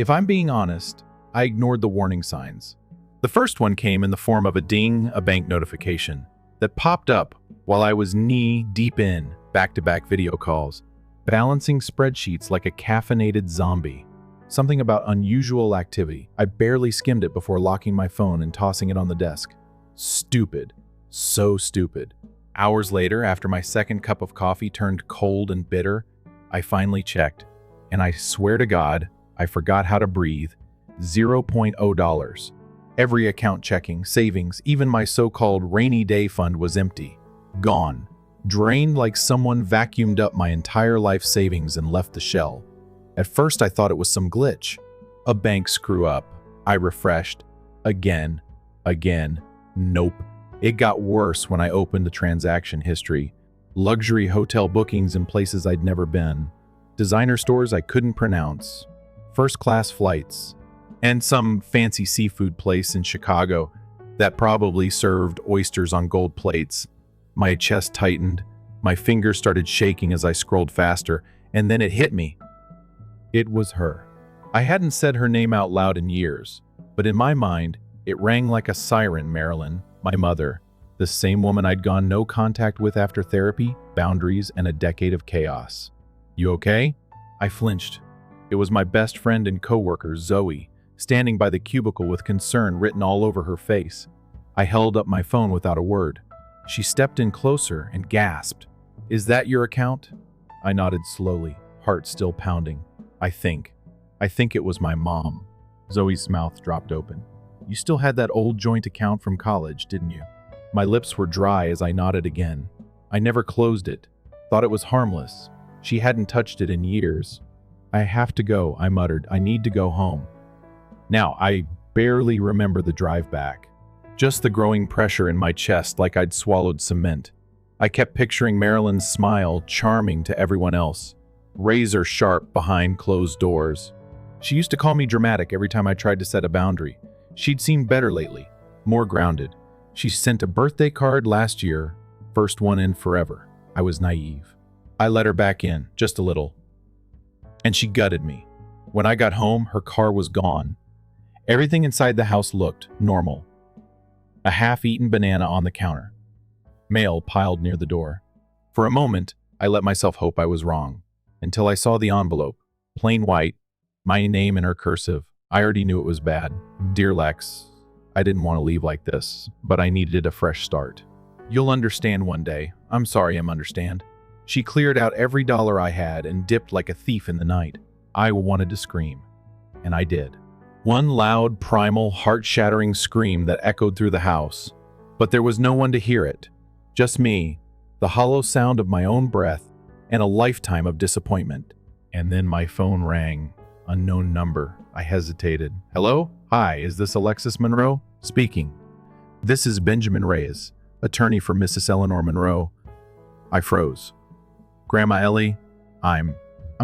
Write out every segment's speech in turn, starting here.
If I'm being honest, I ignored the warning signs. The first one came in the form of a ding, a bank notification, that popped up while I was knee-deep in back-to-back video calls, balancing spreadsheets like a caffeinated zombie. Something about unusual activity. I barely skimmed it before locking my phone and tossing it on the desk. Stupid. So stupid. Hours later, after my second cup of coffee turned cold and bitter, I finally checked, and I swear to God, I forgot how to breathe. $0. Every account checking, savings, even my so-called rainy day fund was empty. Gone. Drained like someone vacuumed up my entire life savings and left the shell. At first I thought it was some glitch. A bank screw up. I refreshed. Again. Nope. It got worse when I opened the transaction history. Luxury hotel bookings in places I'd never been. Designer stores I couldn't pronounce. First-class flights. And some fancy seafood place in Chicago that probably served oysters on gold plates. My chest tightened. My fingers started shaking as I scrolled faster, and then it hit me. It was her. I hadn't said her name out loud in years, but in my mind, it rang like a siren. Marilyn, my mother, the same woman I'd gone no contact with after therapy, boundaries, and a decade of chaos. You okay? I flinched. It was my best friend and coworker, Zoe, standing by the cubicle with concern written all over her face. I held up my phone without a word. She stepped in closer and gasped. "Is that your account?" I nodded slowly, heart still pounding. I think it was my mom." Zoe's mouth dropped open. "You still had that old joint account from college, didn't you?" My lips were dry as I nodded again. I never closed it. Thought it was harmless. She hadn't touched it in years. "I have to go," I muttered. "I need to go home." Now, I barely remember the drive back. Just the growing pressure in my chest like I'd swallowed cement. I kept picturing Marilyn's smile, charming to everyone else. Razor sharp behind closed doors. She used to call me dramatic every time I tried to set a boundary. She'd seemed better lately, more grounded. She sent a birthday card last year, first one in forever. I was naive. I let her back in, just a little. And she gutted me. When I got home, her car was gone. Everything inside the house looked normal. A half-eaten banana on the counter. Mail piled near the door. For a moment, I let myself hope I was wrong, until I saw the envelope, plain white, my name in her cursive. I already knew it was bad. "Dear Lex, I didn't want to leave like this, but I needed a fresh start. You'll understand one day. I'm sorry I'm understand." She cleared out every dollar I had and dipped like a thief in the night. I wanted to scream, and I did. One loud, primal, heart-shattering scream that echoed through the house. But there was no one to hear it. Just me, the hollow sound of my own breath, and a lifetime of disappointment. And then my phone rang. Unknown number. I hesitated. "Hello? Hi, is this Alexis Monroe?" "Speaking." "This is Benjamin Reyes, attorney for Mrs. Eleanor Monroe." I froze. "Grandma Ellie, I'm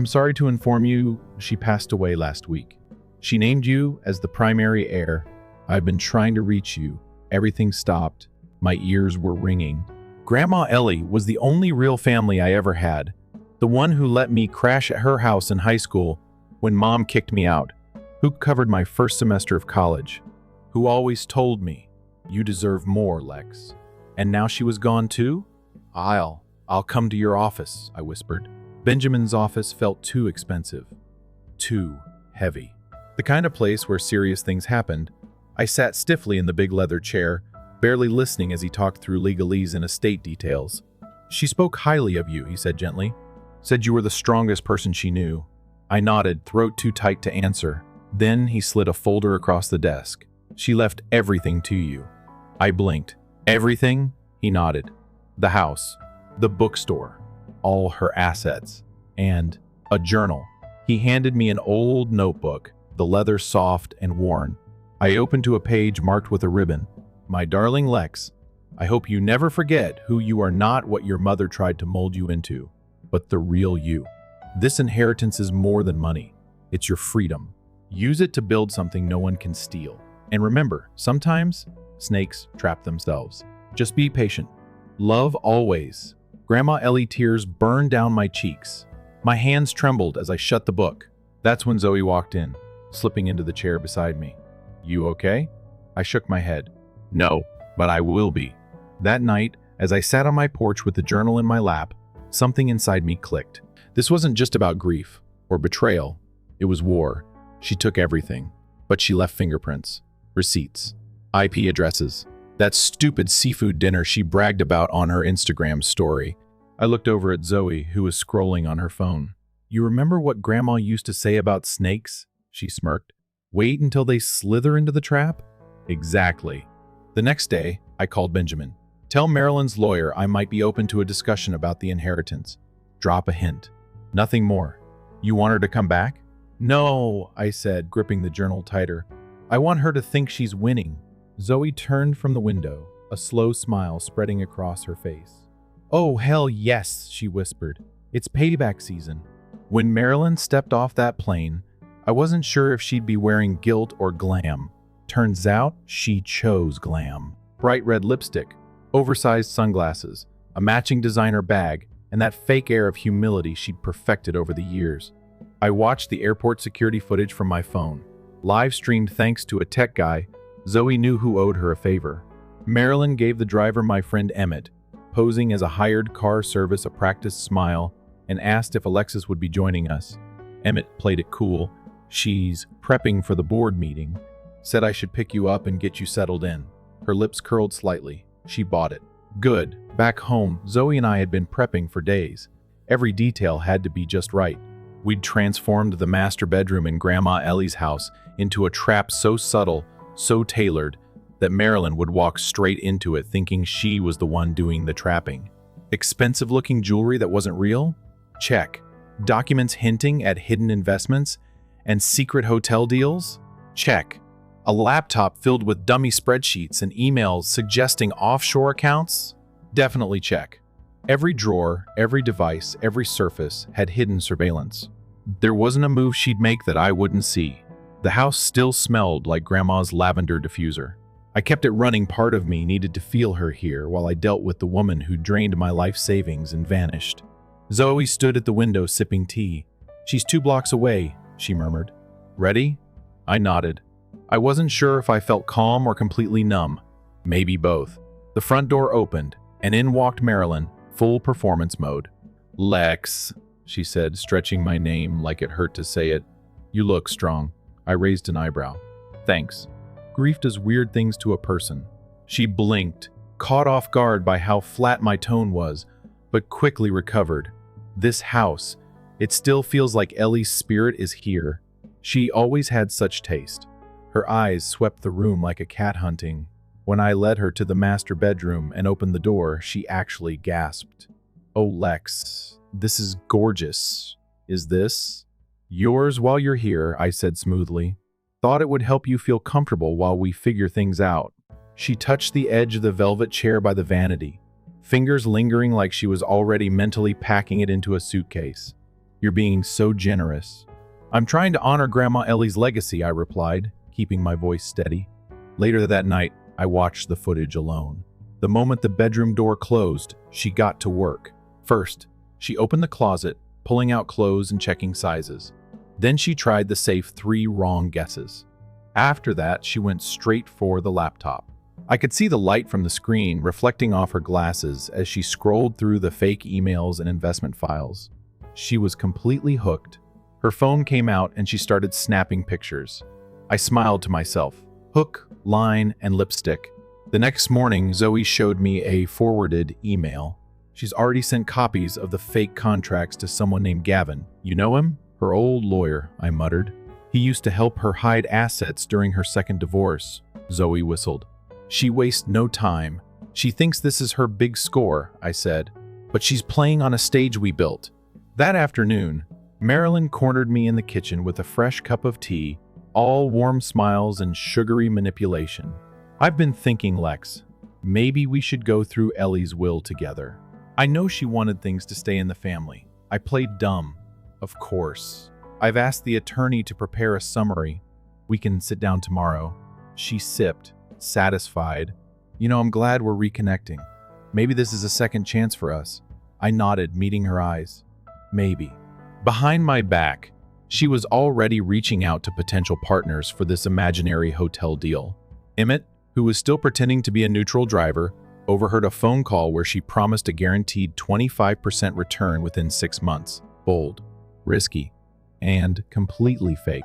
sorry to inform you she passed away last week. She named you as the primary heir. I've been trying to reach you. Everything stopped. My ears were ringing." Grandma Ellie was the only real family I ever had. The one who let me crash at her house in high school when Mom kicked me out. Who covered my first semester of college. Who always told me, "You deserve more, Lex." And now she was gone too? I'll come to your office," I whispered. Benjamin's office felt too expensive. Too heavy. The kind of place where serious things happened. I sat stiffly in the big leather chair, barely listening as he talked through legalese and estate details. "She spoke highly of you," he said gently. "Said you were the strongest person she knew." I nodded, throat too tight to answer. Then he slid a folder across the desk. "She left everything to you." I blinked. "Everything?" He nodded. "The house, the bookstore, all her assets, and a journal." He handed me an old notebook, the leather soft and worn. I opened to a page marked with a ribbon. "My darling Lex, I hope you never forget who you are, not what your mother tried to mold you into, but the real you. This inheritance is more than money. It's your freedom. Use it to build something no one can steal. And remember, sometimes snakes trap themselves. Just be patient. Love always." Grandma Ellie tears burned down my cheeks. My hands trembled as I shut the book. That's when Zoe walked in. slipping into the chair beside me. You okay? I shook my head. No, but I will be. That night, as I sat on my porch with the journal in my lap, something inside me clicked. This wasn't just about grief or betrayal. It was war. She took everything, but she left fingerprints, receipts, IP addresses, that stupid seafood dinner she bragged about on her Instagram story. I looked over at Zoe, who was scrolling on her phone. You remember what Grandma used to say about snakes? She smirked. Wait until they slither into the trap? Exactly. The next day, I called Benjamin. Tell Marilyn's lawyer I might be open to a discussion about the inheritance. Drop a hint. Nothing more. You want her to come back? No, I said, gripping the journal tighter. I want her to think she's winning. Zoe turned from the window, a slow smile spreading across her face. Oh, hell yes, she whispered. It's payback season. When Marilyn stepped off that plane, I wasn't sure if she'd be wearing guilt or glam. Turns out she chose glam. Bright red lipstick, oversized sunglasses, a matching designer bag, and that fake air of humility she'd perfected over the years. I watched the airport security footage from my phone. Live streamed thanks to a tech guy. Zoe knew who owed her a favor. Marilyn gave the driver my friend Emmett, posing as a hired car service a practiced smile, and asked if Alexis would be joining us. Emmett played it cool. She's prepping for the board meeting. Said I should pick you up and get you settled in. Her lips curled slightly. She bought it. Good. Back home, Zoe and I had been prepping for days. Every detail had to be just right. We'd transformed the master bedroom in Grandma Ellie's house into a trap so subtle, so tailored, that Marilyn would walk straight into it thinking she was the one doing the trapping. Expensive-looking jewelry that wasn't real? Check. Documents hinting at hidden investments and secret hotel deals? Check. A laptop filled with dummy spreadsheets and emails suggesting offshore accounts? Definitely check. Every drawer, every device, every surface had hidden surveillance. There wasn't a move she'd make that I wouldn't see. The house still smelled like Grandma's lavender diffuser. I kept it running. Part of me needed to feel her here while I dealt with the woman who drained my life savings and vanished. Zoe stood at the window sipping tea. She's 2 blocks away, she murmured. Ready? I nodded. I wasn't sure if I felt calm or completely numb. Maybe both. The front door opened, and in walked Marilyn, full performance mode. Lex, she said, stretching my name like it hurt to say it. You look strong. I raised an eyebrow. Thanks. Grief does weird things to a person. She blinked, caught off guard by how flat my tone was, but quickly recovered. This house, it still feels like Ellie's spirit is here. She always had such taste. Her eyes swept the room like a cat hunting. When I led her to the master bedroom and opened the door, she actually gasped. Oh, Lex, this is gorgeous. Is this? Yours while you're here, I said smoothly. Thought it would help you feel comfortable while we figure things out. She touched the edge of the velvet chair by the vanity, fingers lingering like she was already mentally packing it into a suitcase. You're being so generous. I'm trying to honor Grandma Ellie's legacy, I replied, keeping my voice steady. Later that night, I watched the footage alone. The moment the bedroom door closed, she got to work. First, she opened the closet, pulling out clothes and checking sizes. Then she tried the safe 3 wrong guesses. After that, she went straight for the laptop. I could see the light from the screen reflecting off her glasses as she scrolled through the fake emails and investment files. She was completely hooked. Her phone came out and she started snapping pictures. I smiled to myself. Hook, line, and lipstick. The next morning, Zoe showed me a forwarded email. She's already sent copies of the fake contracts to someone named Gavin. You know him? Her old lawyer, I muttered. He used to help her hide assets during her second divorce. Zoe whistled. She wastes no time. She thinks this is her big score, I said. But she's playing on a stage we built. That afternoon, Marilyn cornered me in the kitchen with a fresh cup of tea, all warm smiles and sugary manipulation. I've been thinking, Lex, maybe we should go through Ellie's will together. I know she wanted things to stay in the family. I played dumb. Of course. I've asked the attorney to prepare a summary. We can sit down tomorrow. She sipped, satisfied. You know, I'm glad we're reconnecting. Maybe this is a second chance for us. I nodded, meeting her eyes. Maybe. Behind my back, She was already reaching out to potential partners for this imaginary hotel deal. Emmett, who was still pretending to be a neutral driver, overheard a phone call where she promised a guaranteed 25% return within 6 months. Bold, risky, and completely fake.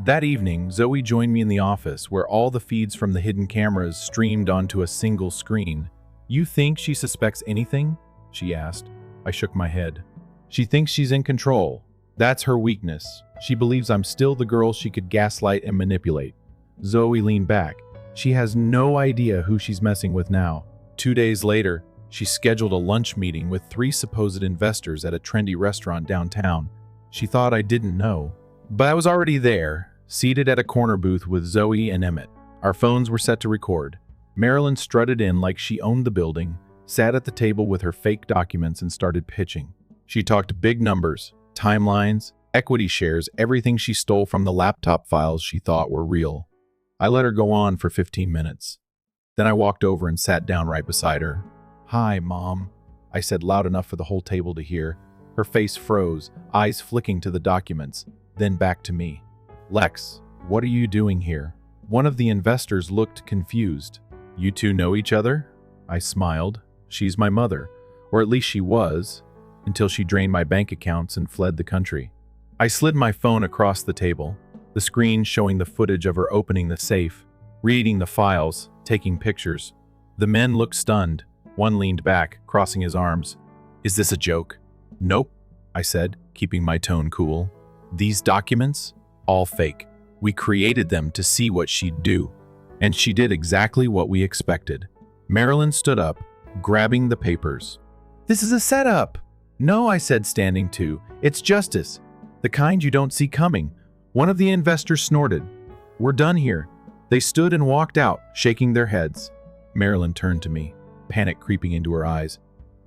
That evening, Zoe joined me in the office where all the feeds from the hidden cameras streamed onto a single screen. "You think she suspects anything?" she asked. I shook my head. "She thinks she's in control. That's her weakness. She believes I'm still the girl she could gaslight and manipulate." Zoe leaned back. She has no idea who she's messing with now. 2 days later, she scheduled a lunch meeting with 3 supposed investors at a trendy restaurant downtown. She thought I didn't know, but I was already there, seated at a corner booth with Zoe and Emmett. Our phones were set to record. Marilyn strutted in like she owned the building, sat at the table with her fake documents and started pitching. She talked big numbers, timelines, equity shares, everything she stole from the laptop files she thought were real. I let her go on for 15 minutes. Then I walked over and sat down right beside her. "Hi, Mom," I said loud enough for the whole table to hear. Her face froze, eyes flicking to the documents, then back to me. "Lex, what are you doing here?" One of the investors looked confused. "You two know each other?" I smiled. "She's my mother, or at least she was, until she drained my bank accounts and fled the country." I slid my phone across the table, the screen showing the footage of her opening the safe, reading the files, taking pictures. The men looked stunned. One leaned back, crossing his arms. "Is this a joke?" "Nope," I said, keeping my tone cool. "These documents? All fake. We created them to see what she'd do." And she did exactly what we expected. Marilyn stood up, grabbing the papers. "This is a setup." "No," I said, standing too. "It's justice. The kind you don't see coming." One of the investors snorted. "We're done here." They stood and walked out, shaking their heads. Marilyn turned to me, panic creeping into her eyes.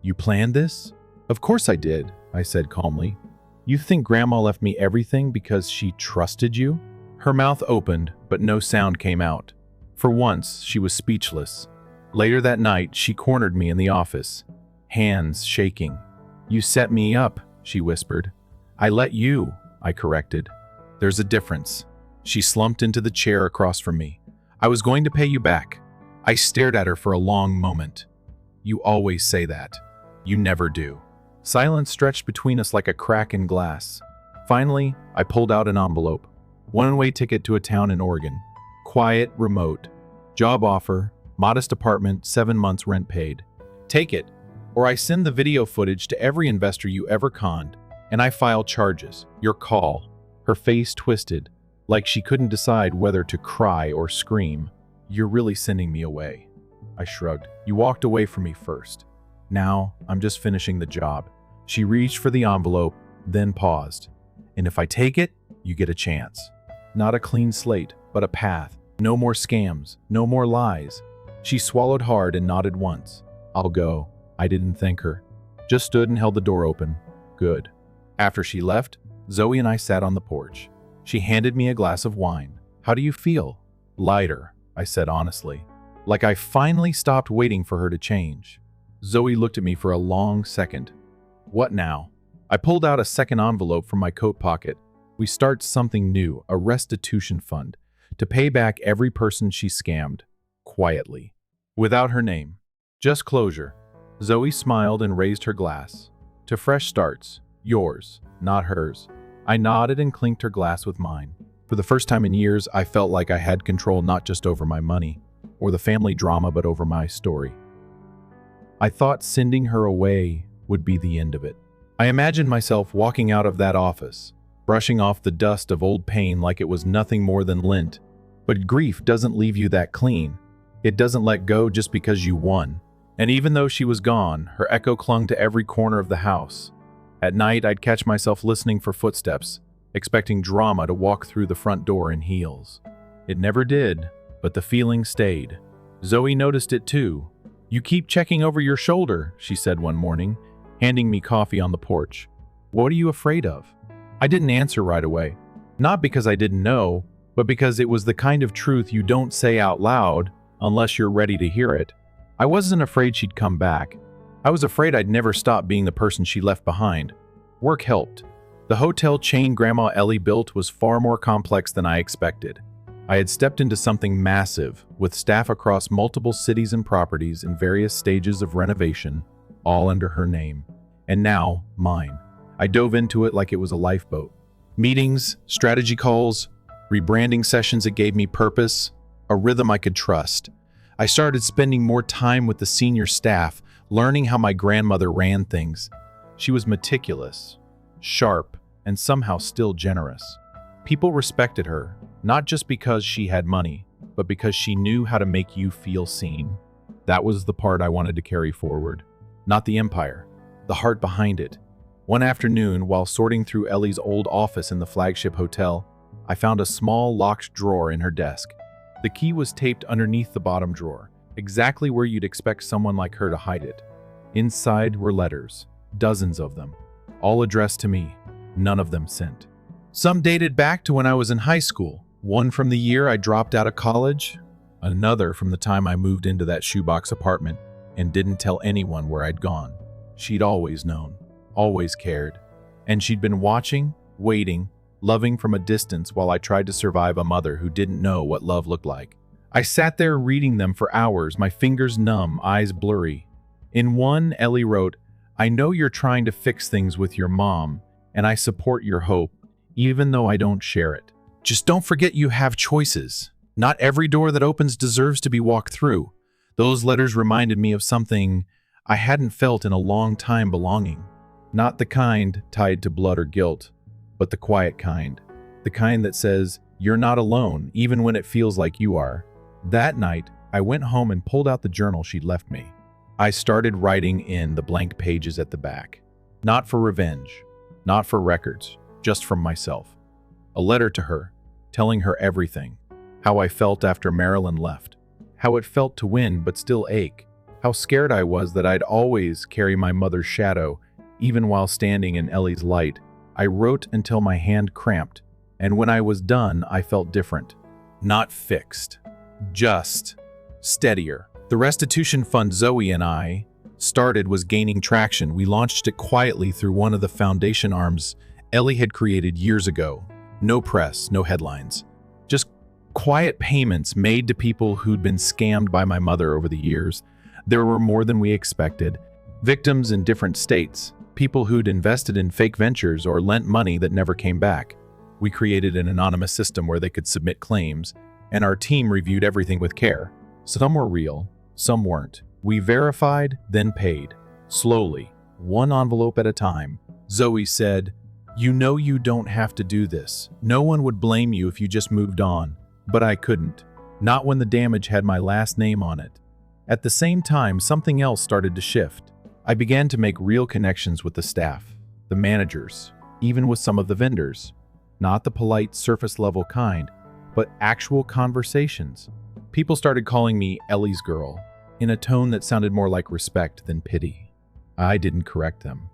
"You planned this?" "Of course I did," I said calmly. "You think Grandma left me everything because she trusted you?" Her mouth opened, but no sound came out. For once, she was speechless. Later that night, she cornered me in the office, hands shaking. "You set me up," she whispered. "I let you," I corrected. "There's a difference." She slumped into the chair across from me. "I was going to pay you back." I stared at her for a long moment. "You always say that. You never do." Silence stretched between us like a crack in glass. Finally, I pulled out an envelope. One-way ticket to a town in Oregon. Quiet, remote. Job offer, modest apartment, 7 months rent paid. "Take it, or I send the video footage to every investor you ever conned, and I file charges. Your call." Her face twisted, like she couldn't decide whether to cry or scream. "You're really sending me away." I shrugged. "You walked away from me first. Now, I'm just finishing the job." She reached for the envelope, then paused. "And if I take it, you get a chance. Not a clean slate, but a path. No more scams, no more lies." She swallowed hard and nodded once. "I'll go." I didn't thank her. Just stood and held the door open. Good. After she left, Zoe and I sat on the porch. She handed me a glass of wine. "How do you feel?" "Lighter," I said honestly. Like I finally stopped waiting for her to change. Zoe looked at me for a long second. "What now?" I pulled out a second envelope from my coat pocket. "We start something new, a restitution fund, to pay back every person she scammed, quietly, without her name. Just closure." Zoe smiled and raised her glass. "To fresh starts, yours, not hers." I nodded and clinked her glass with mine. For the first time in years, I felt like I had control not just over my money or the family drama, but over my story. I thought sending her away would be the end of it. I imagined myself walking out of that office, brushing off the dust of old pain like it was nothing more than lint. But grief doesn't leave you that clean. It doesn't let go just because you won. And even though she was gone, her echo clung to every corner of the house. At night, I'd catch myself listening for footsteps, expecting drama to walk through the front door in heels. It never did, but the feeling stayed. Zoe noticed it too. "You keep checking over your shoulder," she said one morning, handing me coffee on the porch. "What are you afraid of?" I didn't answer right away. Not because I didn't know, but because it was the kind of truth you don't say out loud unless you're ready to hear it. I wasn't afraid she'd come back. I was afraid I'd never stop being the person she left behind. Work helped. The hotel chain Grandma Ellie built was far more complex than I expected. I had stepped into something massive, with staff across multiple cities and properties in various stages of renovation, all under her name. And now, mine. I dove into it like it was a lifeboat. Meetings, strategy calls, rebranding sessions that gave me purpose, a rhythm I could trust. I started spending more time with the senior staff, learning how my grandmother ran things. She was meticulous, sharp, and somehow still generous. People respected her, not just because she had money, but because she knew how to make you feel seen. That was the part I wanted to carry forward. Not the empire, the heart behind it. One afternoon, while sorting through Ellie's old office in the flagship hotel, I found a small locked drawer in her desk. The key was taped underneath the bottom drawer, exactly where you'd expect someone like her to hide it. Inside were letters, dozens of them, all addressed to me, none of them sent. Some dated back to when I was in high school, one from the year I dropped out of college, another from the time I moved into that shoebox apartment and didn't tell anyone where I'd gone. She'd always known, always cared, and she'd been watching, waiting, loving from a distance while I tried to survive a mother who didn't know what love looked like. I sat there reading them for hours, my fingers numb, eyes blurry. In one, Ellie wrote, "I know you're trying to fix things with your mom, and I support your hope, even though I don't share it. Just don't forget you have choices. Not every door that opens deserves to be walked through." Those letters reminded me of something I hadn't felt in a long time: belonging. Not the kind tied to blood or guilt, but the quiet kind. The kind that says, you're not alone, even when it feels like you are. That night, I went home and pulled out the journal she'd left me. I started writing in the blank pages at the back. Not for revenge, not for records, just from myself. A letter to her, telling her everything. How I felt after Marilyn left. How it felt to win but still ache. How scared I was that I'd always carry my mother's shadow, even while standing in Ellie's light. I wrote until my hand cramped, and when I was done, I felt different. Not fixed. Just steadier. The restitution fund Zoe and I started was gaining traction. We launched it quietly through one of the foundation arms Ellie had created years ago. No press, no headlines. Just quiet payments made to people who'd been scammed by my mother over the years. There were more than we expected. Victims in different states. People who'd invested in fake ventures or lent money that never came back. We created an anonymous system where they could submit claims, and our team reviewed everything with care. Some were real, some weren't. We verified, then paid. Slowly, one envelope at a time. Zoe said, "You know you don't have to do this. No one would blame you if you just moved on." But I couldn't. Not when the damage had my last name on it. At the same time, something else started to shift. I began to make real connections with the staff, the managers, even with some of the vendors. Not the polite, surface-level kind, but actual conversations. People started calling me Ellie's girl, in a tone that sounded more like respect than pity. I didn't correct them.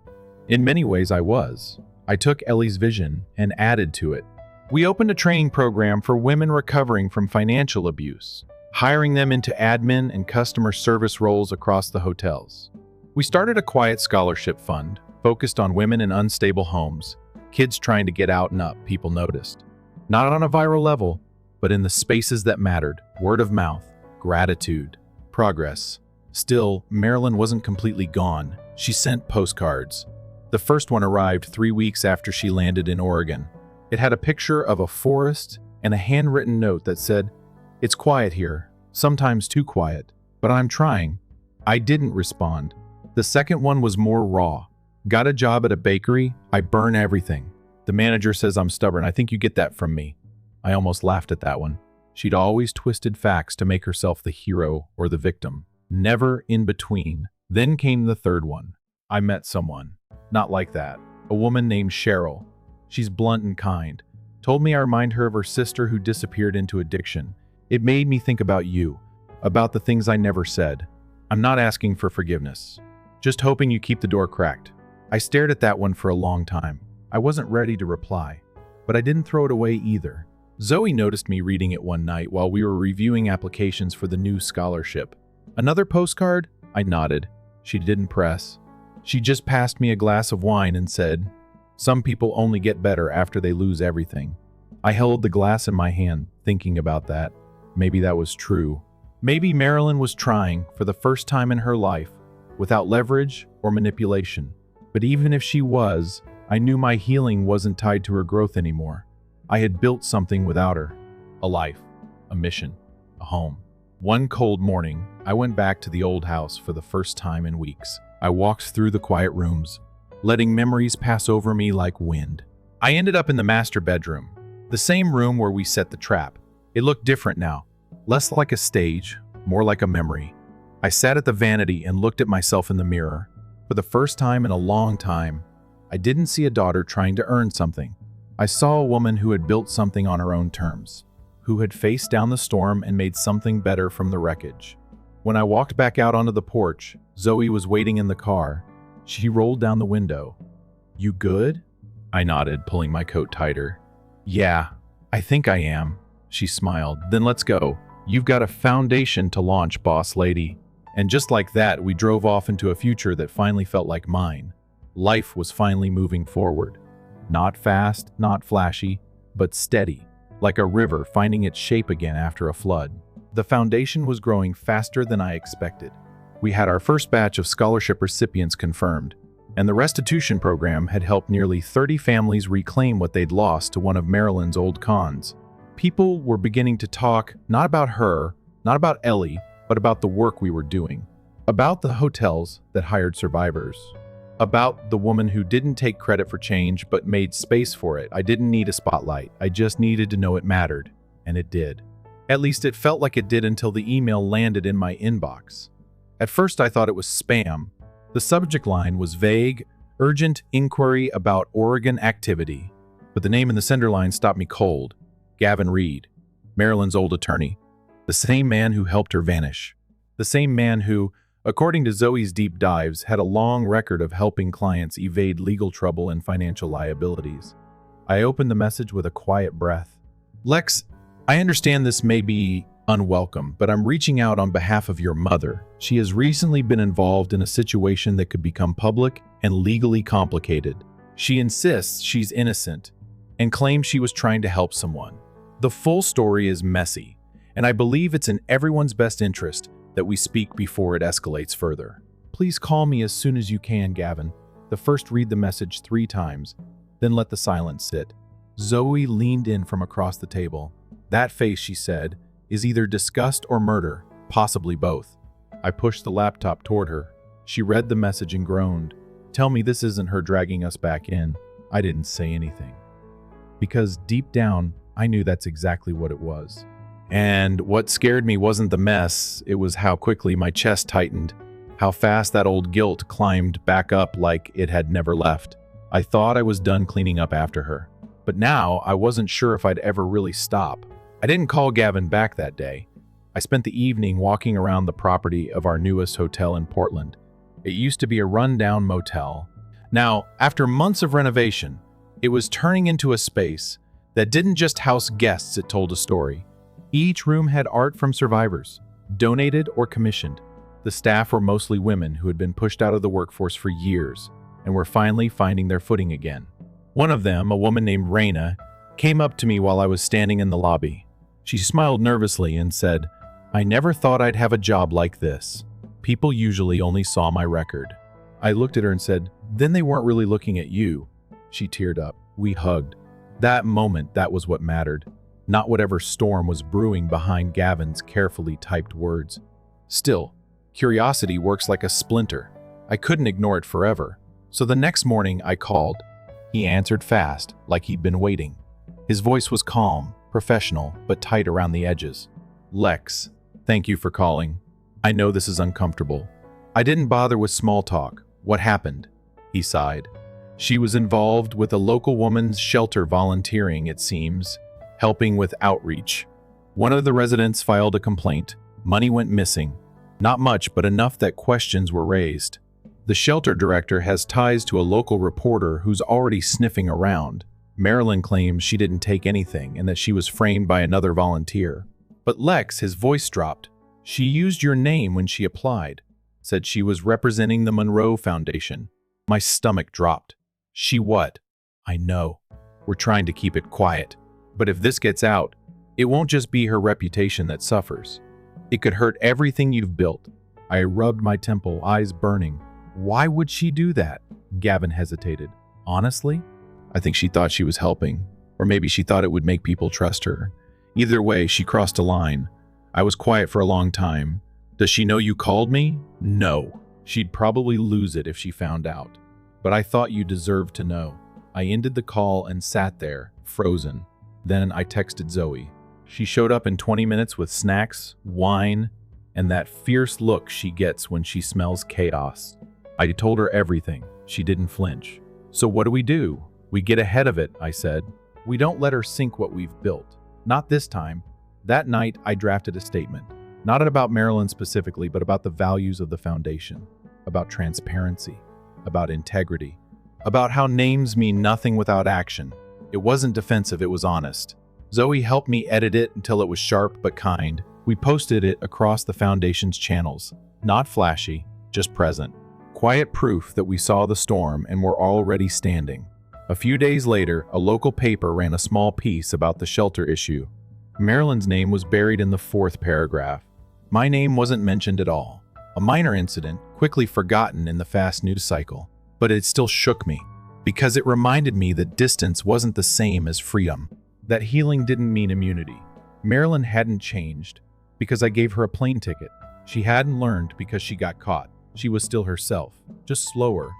In many ways, I was. I took Ellie's vision and added to it. We opened a training program for women recovering from financial abuse, hiring them into admin and customer service roles across the hotels. We started a quiet scholarship fund focused on women in unstable homes, kids trying to get out and up. People noticed. Not on a viral level, but in the spaces that mattered. Word of mouth, gratitude, progress. Still, Marilyn wasn't completely gone. She sent postcards. The first one arrived 3 weeks after she landed in Oregon. It had a picture of a forest and a handwritten note that said, "It's quiet here, sometimes too quiet, but I'm trying." I didn't respond. The second one was more raw. "Got a job at a bakery, I burn everything. The manager says I'm stubborn. I think you get that from me." I almost laughed at that one. She'd always twisted facts to make herself the hero or the victim. Never in between. Then came the third one. "I met someone. Not like that. A woman named Cheryl. She's blunt and kind. Told me I remind her of her sister who disappeared into addiction. It made me think about you, about the things I never said. I'm not asking for forgiveness. Just hoping you keep the door cracked." I stared at that one for a long time. I wasn't ready to reply, but I didn't throw it away either. Zoe noticed me reading it one night while we were reviewing applications for the new scholarship. "Another postcard?" I nodded. She didn't press. She just passed me a glass of wine and said, Some people only get better after they lose everything. I held the glass in my hand, thinking about that. Maybe that was true. Maybe Marilyn was trying, for the first time in her life, without leverage or manipulation. But even if she was, I knew my healing wasn't tied to her growth anymore. I had built something without her. A life, a mission, a home. One cold morning, I went back to the old house for the first time in weeks. I walked through the quiet rooms, letting memories pass over me like wind. I ended up in the master bedroom, the same room where we set the trap. It looked different now, less like a stage, more like a memory. I sat at the vanity and looked at myself in the mirror. For the first time in a long time, I didn't see a daughter trying to earn something. I saw a woman who had built something on her own terms, who had faced down the storm and made something better from the wreckage. When I walked back out onto the porch, Zoe was waiting in the car. She rolled down the window. "You good?" I nodded, pulling my coat tighter. "Yeah, I think I am," she smiled. "Then let's go. You've got a foundation to launch, boss lady." And just like that, we drove off into a future that finally felt like mine. Life was finally moving forward. Not fast, not flashy, but steady, like a river finding its shape again after a flood. The foundation was growing faster than I expected. We had our first batch of scholarship recipients confirmed, and the restitution program had helped nearly 30 families reclaim what they'd lost to one of Marilyn's old cons. People were beginning to talk not about her, not about Ellie, but about the work we were doing. About the hotels that hired survivors. About the woman who didn't take credit for change but made space for it. I didn't need a spotlight. I just needed to know it mattered. And it did. At least it felt like it did until the email landed in my inbox. At first I thought it was spam. The subject line was vague, urgent inquiry about Oregon activity. But the name in the sender line stopped me cold. Gavin Reed, Marilyn's old attorney. The same man who helped her vanish. The same man who, according to Zoe's deep dives, had a long record of helping clients evade legal trouble and financial liabilities. I opened the message with a quiet breath. "Lex, I understand this may be unwelcome, but I'm reaching out on behalf of your mother. She has recently been involved in a situation that could become public and legally complicated. She insists she's innocent and claims she was trying to help someone. The full story is messy, and I believe it's in everyone's best interest that we speak before it escalates further. Please call me as soon as you can, Gavin." The first read the message 3 times, then let the silence sit. Zoe leaned in from across the table. "That face," she said, "is either disgust or murder, possibly both." I pushed the laptop toward her. She read the message and groaned. "Tell me this isn't her dragging us back in." I didn't say anything. Because deep down, I knew that's exactly what it was. And what scared me wasn't the mess, it was how quickly my chest tightened, how fast that old guilt climbed back up like it had never left. I thought I was done cleaning up after her, but now I wasn't sure if I'd ever really stop. I didn't call Gavin back that day. I spent the evening walking around the property of our newest hotel in Portland. It used to be a rundown motel. Now, after months of renovation, it was turning into a space that didn't just house guests, it told a story. Each room had art from survivors, donated or commissioned. The staff were mostly women who had been pushed out of the workforce for years and were finally finding their footing again. One of them, a woman named Raina, came up to me while I was standing in the lobby. She smiled nervously and said, "I never thought I'd have a job like this. People usually only saw my record." I looked at her and said, "Then they weren't really looking at you." She teared up. We hugged. That moment, that was what mattered. Not whatever storm was brewing behind Gavin's carefully typed words. Still, curiosity works like a splinter. I couldn't ignore it forever. So the next morning I called. He answered fast, like he'd been waiting. His voice was calm, professional, but tight around the edges. "Lex, thank you for calling. I know this is uncomfortable." I didn't bother with small talk. "What happened?" He sighed. "She was involved with a local woman's shelter volunteering, it seems, helping with outreach. One of the residents filed a complaint. Money went missing. Not much, but enough that questions were raised. The shelter director has ties to a local reporter who's already sniffing around. Marilyn claims she didn't take anything and that she was framed by another volunteer. But Lex," his voice dropped, "she used your name when she applied. Said she was representing the Monroe Foundation." My stomach dropped. "She what?" I know. We're trying to keep it quiet. But if this gets out, it won't just be her reputation that suffers. It could hurt everything you've built. I rubbed my temple, eyes burning. Why would she do that? Gavin hesitated. Honestly, I think she thought she was helping. Or maybe she thought it would make people trust her. Either way, she crossed a line. I was quiet for a long time. Does she know you called me? No. She'd probably lose it if she found out. But I thought you deserved to know. I ended the call and sat there, frozen. Then I texted Zoe. She showed up in 20 minutes with snacks, wine, and that fierce look she gets when she smells chaos. I told her everything. She didn't flinch. So what do? We get ahead of it, I said. We don't let her sink what we've built. Not this time. That night, I drafted a statement. Not about Marilyn specifically, but about the values of the foundation. About transparency. About integrity. About how names mean nothing without action. It wasn't defensive, it was honest. Zoe helped me edit it until it was sharp but kind. We posted it across the foundation's channels. Not flashy, just present. Quiet proof that we saw the storm and were already standing. A few days later, a local paper ran a small piece about the shelter issue. Marilyn's name was buried in the 4th paragraph. My name wasn't mentioned at all. A minor incident, quickly forgotten in the fast news cycle. But it still shook me, because it reminded me that distance wasn't the same as freedom. That healing didn't mean immunity. Marilyn hadn't changed because I gave her a plane ticket. She hadn't learned because she got caught. She was still herself, just slower,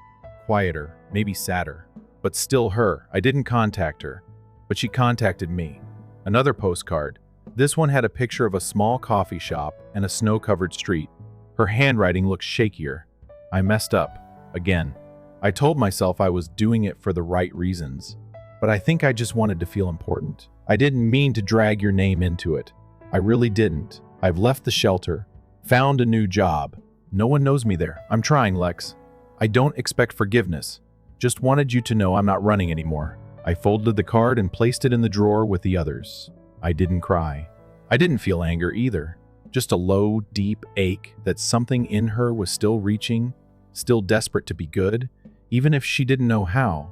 quieter, maybe sadder. But still her. I didn't contact her, but she contacted me. Another postcard. This one had a picture of a small coffee shop and a snow-covered street. Her handwriting looked shakier. I messed up. Again. I told myself I was doing it for the right reasons. But I think I just wanted to feel important. I didn't mean to drag your name into it. I really didn't. I've left the shelter, found a new job. No one knows me there. I'm trying, Lex. I don't expect forgiveness. Just wanted you to know I'm not running anymore. I folded the card and placed it in the drawer with the others. I didn't cry. I didn't feel anger either. Just a low, deep ache that something in her was still reaching, still desperate to be good, even if she didn't know how.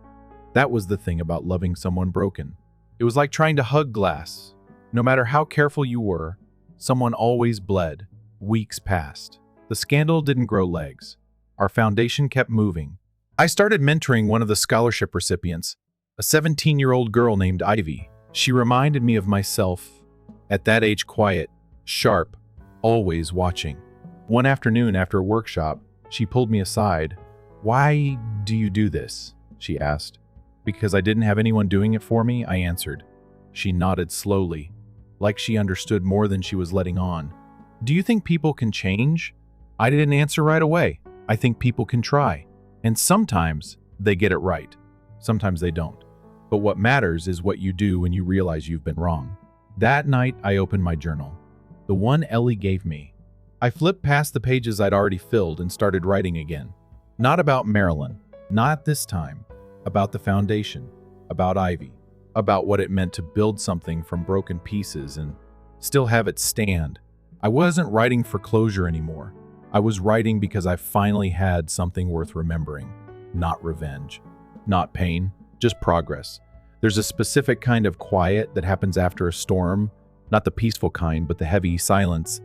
That was the thing about loving someone broken. It was like trying to hug glass. No matter how careful you were, someone always bled. Weeks passed. The scandal didn't grow legs. Our foundation kept moving. I started mentoring one of the scholarship recipients, a 17-year-old girl named Ivy. She reminded me of myself, at that age quiet, sharp, always watching. One afternoon after a workshop, she pulled me aside. "Why do you do this?" she asked. "Because I didn't have anyone doing it for me," I answered. She nodded slowly, like she understood more than she was letting on. "Do you think people can change?" I didn't answer right away. I think people can try. And sometimes they get it right. Sometimes they don't. But what matters is what you do when you realize you've been wrong. That night, I opened my journal. The one Ellie gave me. I flipped past the pages I'd already filled and started writing again. Not about Marilyn. Not this time. About the foundation. About Ivy. About what it meant to build something from broken pieces and still have it stand. I wasn't writing for closure anymore. I was writing because I finally had something worth remembering. Not revenge. Not pain. Just progress. There's a specific kind of quiet that happens after a storm. Not the peaceful kind, but the heavy silence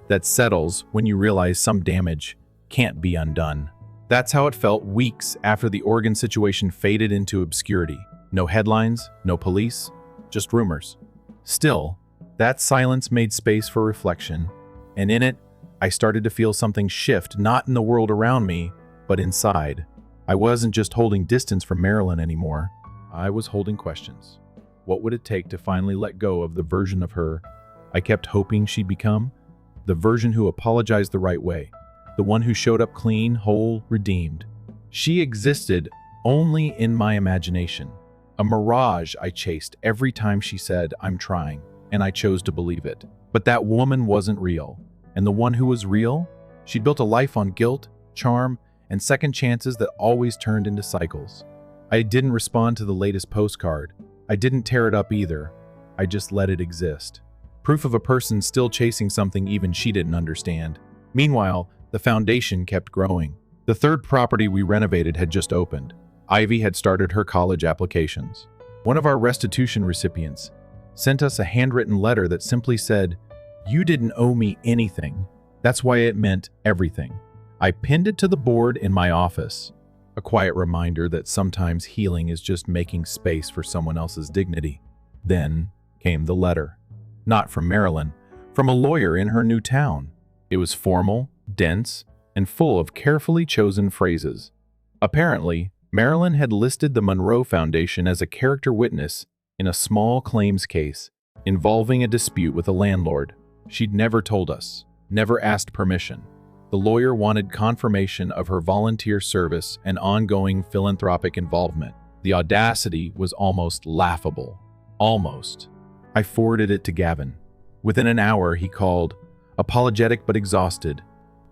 that settles when you realize some damage can't be undone. That's how it felt weeks after the Oregon situation faded into obscurity. No headlines, no police, just rumors. Still, that silence made space for reflection, and in it, I started to feel something shift, not in the world around me, but inside. I wasn't just holding distance from Marilyn anymore. I was holding questions. What would it take to finally let go of the version of her I kept hoping she'd become? The version who apologized the right way. The one who showed up clean, whole, redeemed. She existed only in my imagination. A mirage I chased every time she said, "I'm trying," and I chose to believe it. But that woman wasn't real. And the one who was real, she'd built a life on guilt, charm, and second chances that always turned into cycles. I didn't respond to the latest postcard. I didn't tear it up either. I just let it exist. Proof of a person still chasing something even she didn't understand. Meanwhile, the foundation kept growing. The third property we renovated had just opened. Ivy had started her college applications. One of our restitution recipients sent us a handwritten letter that simply said, "You didn't owe me anything. That's why it meant everything." I pinned it to the board in my office, a quiet reminder that sometimes healing is just making space for someone else's dignity. Then came the letter. Not from Marilyn, from a lawyer in her new town. It was formal, dense, and full of carefully chosen phrases. Apparently, Marilyn had listed the Monroe Foundation as a character witness in a small claims case involving a dispute with a landlord. She'd never told us, never asked permission. The lawyer wanted confirmation of her volunteer service and ongoing philanthropic involvement. The audacity was almost laughable. Almost. I forwarded it to Gavin. Within an hour, he called, apologetic but exhausted.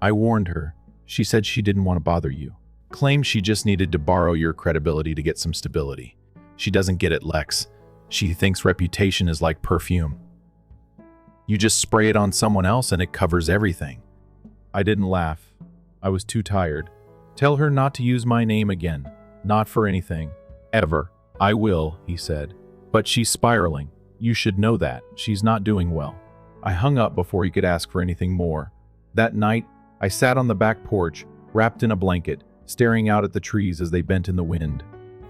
I warned her. She said she didn't want to bother you. Claimed she just needed to borrow your credibility to get some stability. She doesn't get it, Lex. She thinks reputation is like perfume. You just spray it on someone else and it covers everything. I didn't laugh. I was too tired. Tell her not to use my name again. Not for anything. Ever. I will, he said. But she's spiraling. You should know that. She's not doing well. I hung up before he could ask for anything more. That night, I sat on the back porch, wrapped in a blanket, staring out at the trees as they bent in the wind.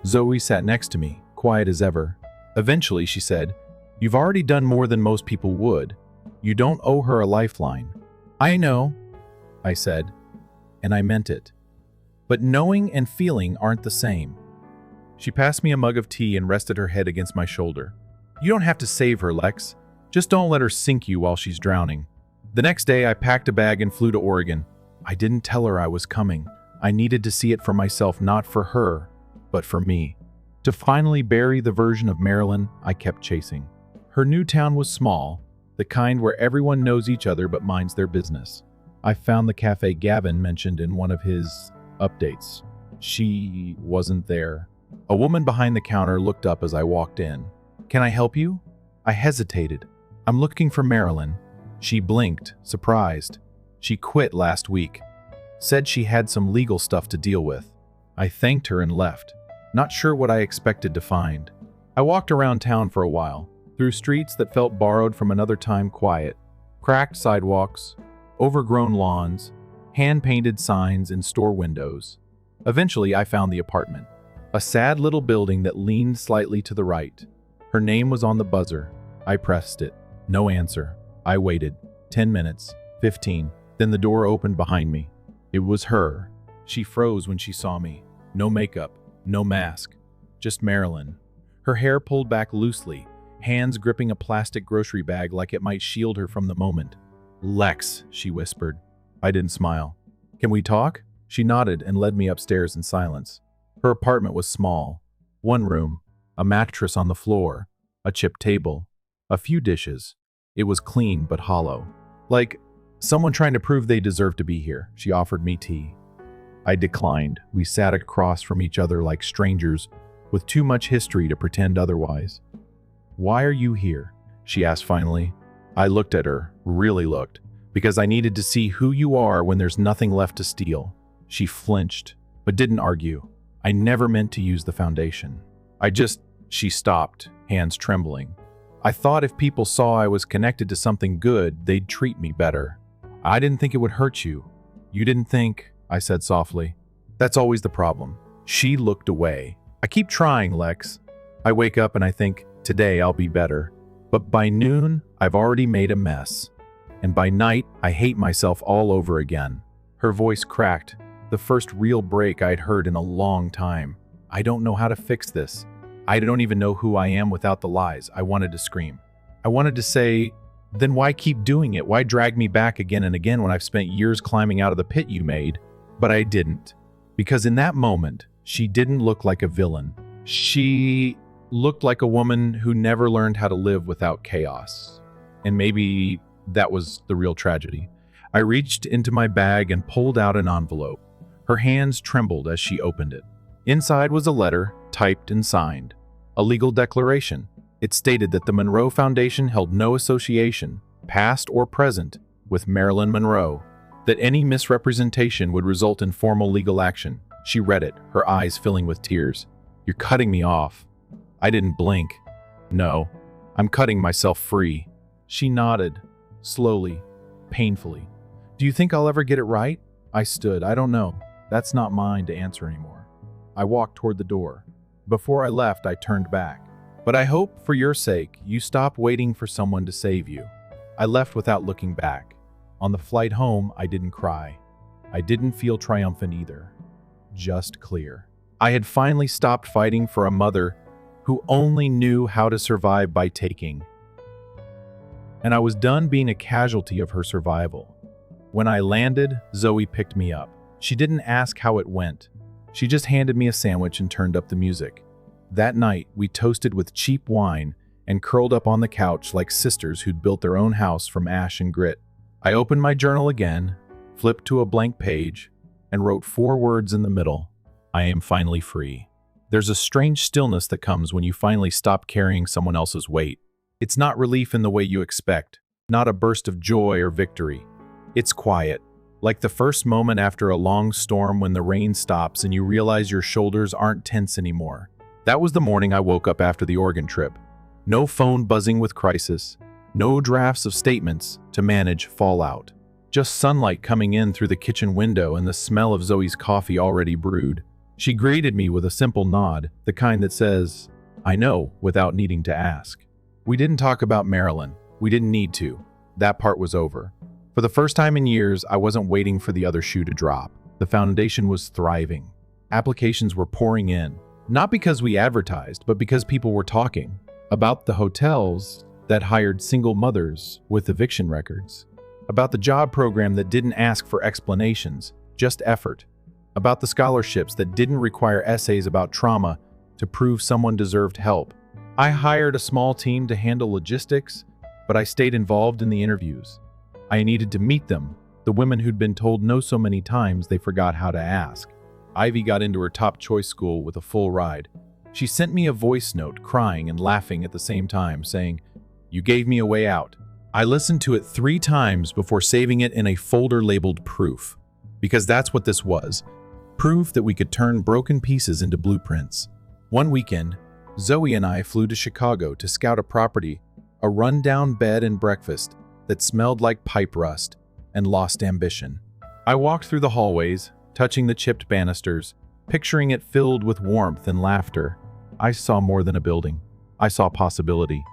Zoe sat next to me, quiet as ever. Eventually, she said, "You've already done more than most people would. You don't owe her a lifeline." "I know," I said, and I meant it. But knowing and feeling aren't the same. She passed me a mug of tea and rested her head against my shoulder. "You don't have to save her, Lex. Just don't let her sink you while she's drowning." The next day, I packed a bag and flew to Oregon. I didn't tell her I was coming. I needed to see it for myself, not for her, but for me. To finally bury the version of Marilyn I kept chasing. Her new town was small, the kind where everyone knows each other but minds their business. I found the cafe Gavin mentioned in one of his updates. She wasn't there. A woman behind the counter looked up as I walked in. "Can I help you?" I hesitated. "I'm looking for Marilyn." She blinked, surprised. She quit last week. Said she had some legal stuff to deal with. I thanked her and left, not sure what I expected to find. I walked around town for a while, through streets that felt borrowed from another time quiet. Cracked sidewalks, overgrown lawns, hand-painted signs in store windows. Eventually, I found the apartment. A sad little building that leaned slightly to the right. Her name was on the buzzer. I pressed it. No answer. I waited. 10 minutes. 15. Then the door opened behind me. It was her. She froze when she saw me. No makeup. No mask. Just Marilyn. Her hair pulled back loosely, hands gripping a plastic grocery bag like it might shield her from the moment. "Lex," she whispered. I didn't smile. "Can we talk?" She nodded and led me upstairs in silence. Her apartment was small. One room, a mattress on the floor, a chipped table, a few dishes. It was clean but hollow. Like someone trying to prove they deserved to be here. She offered me tea. I declined. We sat across from each other like strangers with too much history to pretend otherwise. "Why are you here?" she asked finally. I looked at her, really looked, because I needed to see who you are when there's nothing left to steal. She flinched, but didn't argue. I never meant to use the foundation. She stopped, hands trembling. I thought if people saw I was connected to something good, they'd treat me better. I didn't think it would hurt you. You didn't think, I said softly. That's always the problem. She looked away. I keep trying, Lex. I wake up and I think, today I'll be better. But by noon, I've already made a mess. And by night, I hate myself all over again. Her voice cracked, the first real break I'd heard in a long time. I don't know how to fix this. I don't even know who I am without the lies. I wanted to scream. I wanted to say, then why keep doing it? Why drag me back again and again when I've spent years climbing out of the pit you made? But I didn't. Because in that moment, she didn't look like a villain. She looked like a woman who never learned how to live without chaos. And maybe that was the real tragedy. I reached into my bag and pulled out an envelope. Her hands trembled as she opened it. Inside was a letter, typed and signed. A legal declaration. It stated that the Monroe Foundation held no association, past or present, with Marilyn Monroe, that any misrepresentation would result in formal legal action. She read it, her eyes filling with tears. "You're cutting me off." I didn't blink. "No, I'm cutting myself free." She nodded, slowly, painfully. "Do you think I'll ever get it right?" I stood. "I don't know. That's not mine to answer anymore." I walked toward the door. Before I left, I turned back. "But I hope, for your sake, you stop waiting for someone to save you." I left without looking back. On the flight home, I didn't cry. I didn't feel triumphant either. Just clear. I had finally stopped fighting for a mother who only knew how to survive by taking. And I was done being a casualty of her survival. When I landed, Zoe picked me up. She didn't ask how it went. She just handed me a sandwich and turned up the music. That night, we toasted with cheap wine and curled up on the couch like sisters who'd built their own house from ash and grit. I opened my journal again, flipped to a blank page, and wrote 4 words in the middle: "I am finally free." There's a strange stillness that comes when you finally stop carrying someone else's weight. It's not relief in the way you expect, not a burst of joy or victory. It's quiet, like the first moment after a long storm when the rain stops and you realize your shoulders aren't tense anymore. That was the morning I woke up after the Oregon trip. No phone buzzing with crisis, no drafts of statements to manage fallout. Just sunlight coming in through the kitchen window and the smell of Zoe's coffee already brewed. She greeted me with a simple nod, the kind that says, "I know," without needing to ask. We didn't talk about Marilyn. We didn't need to. That part was over. For the first time in years, I wasn't waiting for the other shoe to drop. The foundation was thriving. Applications were pouring in, not because we advertised, but because people were talking about the hotels that hired single mothers with eviction records, about the job program that didn't ask for explanations, just effort, about the scholarships that didn't require essays about trauma to prove someone deserved help. I hired a small team to handle logistics, but I stayed involved in the interviews. I needed to meet them, the women who'd been told no so many times they forgot how to ask. Ivy got into her top choice school with a full ride. She sent me a voice note, crying and laughing at the same time, saying, "You gave me a way out." I listened to it 3 times before saving it in a folder labeled proof, because that's what this was. Proof that we could turn broken pieces into blueprints. One weekend, Zoe and I flew to Chicago to scout a property, a rundown bed and breakfast that smelled like pipe rust and lost ambition. I walked through the hallways, touching the chipped banisters, picturing it filled with warmth and laughter. I saw more than a building. I saw possibility.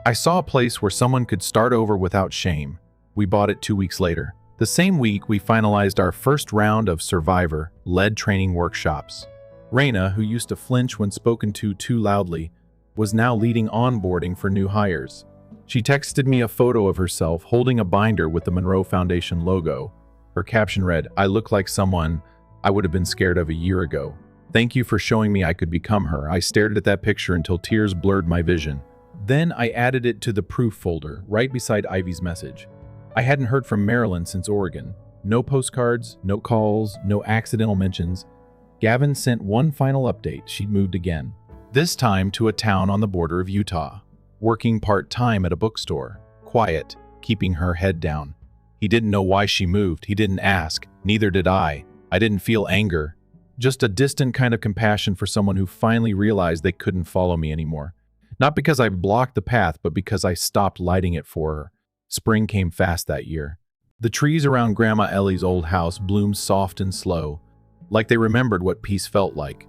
I saw a place where someone could start over without shame. We bought it 2 weeks later. The same week, we finalized our first round of Survivor-led training workshops. Raina, who used to flinch when spoken to too loudly, was now leading onboarding for new hires. She texted me a photo of herself holding a binder with the Monroe Foundation logo. Her caption read, "I look like someone I would have been scared of a year ago. Thank you for showing me I could become her." I stared at that picture until tears blurred my vision. Then I added it to the proof folder, right beside Ivy's message. I hadn't heard from Marilyn since Oregon. No postcards, no calls, no accidental mentions. Gavin sent one final update: she'd moved again. This time to a town on the border of Utah. Working part-time at a bookstore. Quiet, keeping her head down. He didn't know why she moved. He didn't ask. Neither did I. I didn't feel anger. Just a distant kind of compassion for someone who finally realized they couldn't follow me anymore. Not because I blocked the path, but because I stopped lighting it for her. Spring came fast that year. The trees around Grandma Ellie's old house bloomed soft and slow, like they remembered what peace felt like.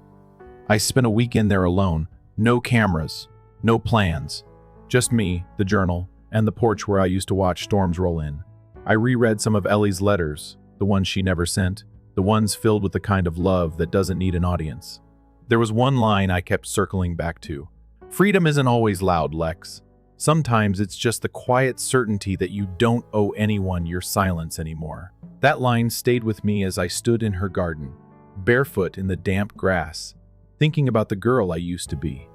I spent a weekend there alone. No cameras, no plans. Just me, the journal, and the porch where I used to watch storms roll in. I reread some of Ellie's letters, the ones she never sent, the ones filled with the kind of love that doesn't need an audience. There was one line I kept circling back to. "Freedom isn't always loud, Lex. Sometimes it's just the quiet certainty that you don't owe anyone your silence anymore." That line stayed with me as I stood in her garden, barefoot in the damp grass, thinking about the girl I used to be.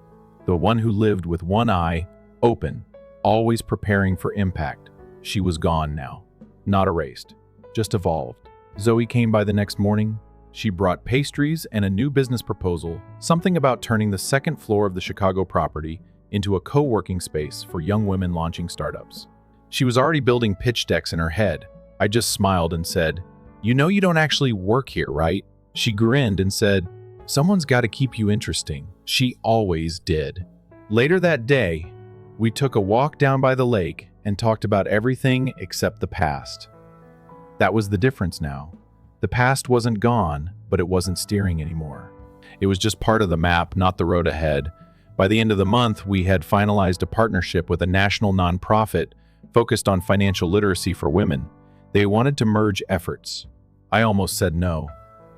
The one who lived with one eye open, always preparing for impact. She was gone now. Not erased, just evolved. Zoe came by the next morning. She brought pastries and a new business proposal, something about turning the second floor of the Chicago property into a co-working space for young women launching startups. She was already building pitch decks in her head. I just smiled and said, "You know you don't actually work here, right?" She grinned and said, "Someone's got to keep you interesting." She always did. Later that day, we took a walk down by the lake and talked about everything except the past. That was the difference now. The past wasn't gone, but it wasn't steering anymore. It was just part of the map, not the road ahead. By the end of the month, we had finalized a partnership with a national nonprofit focused on financial literacy for women. They wanted to merge efforts. I almost said no,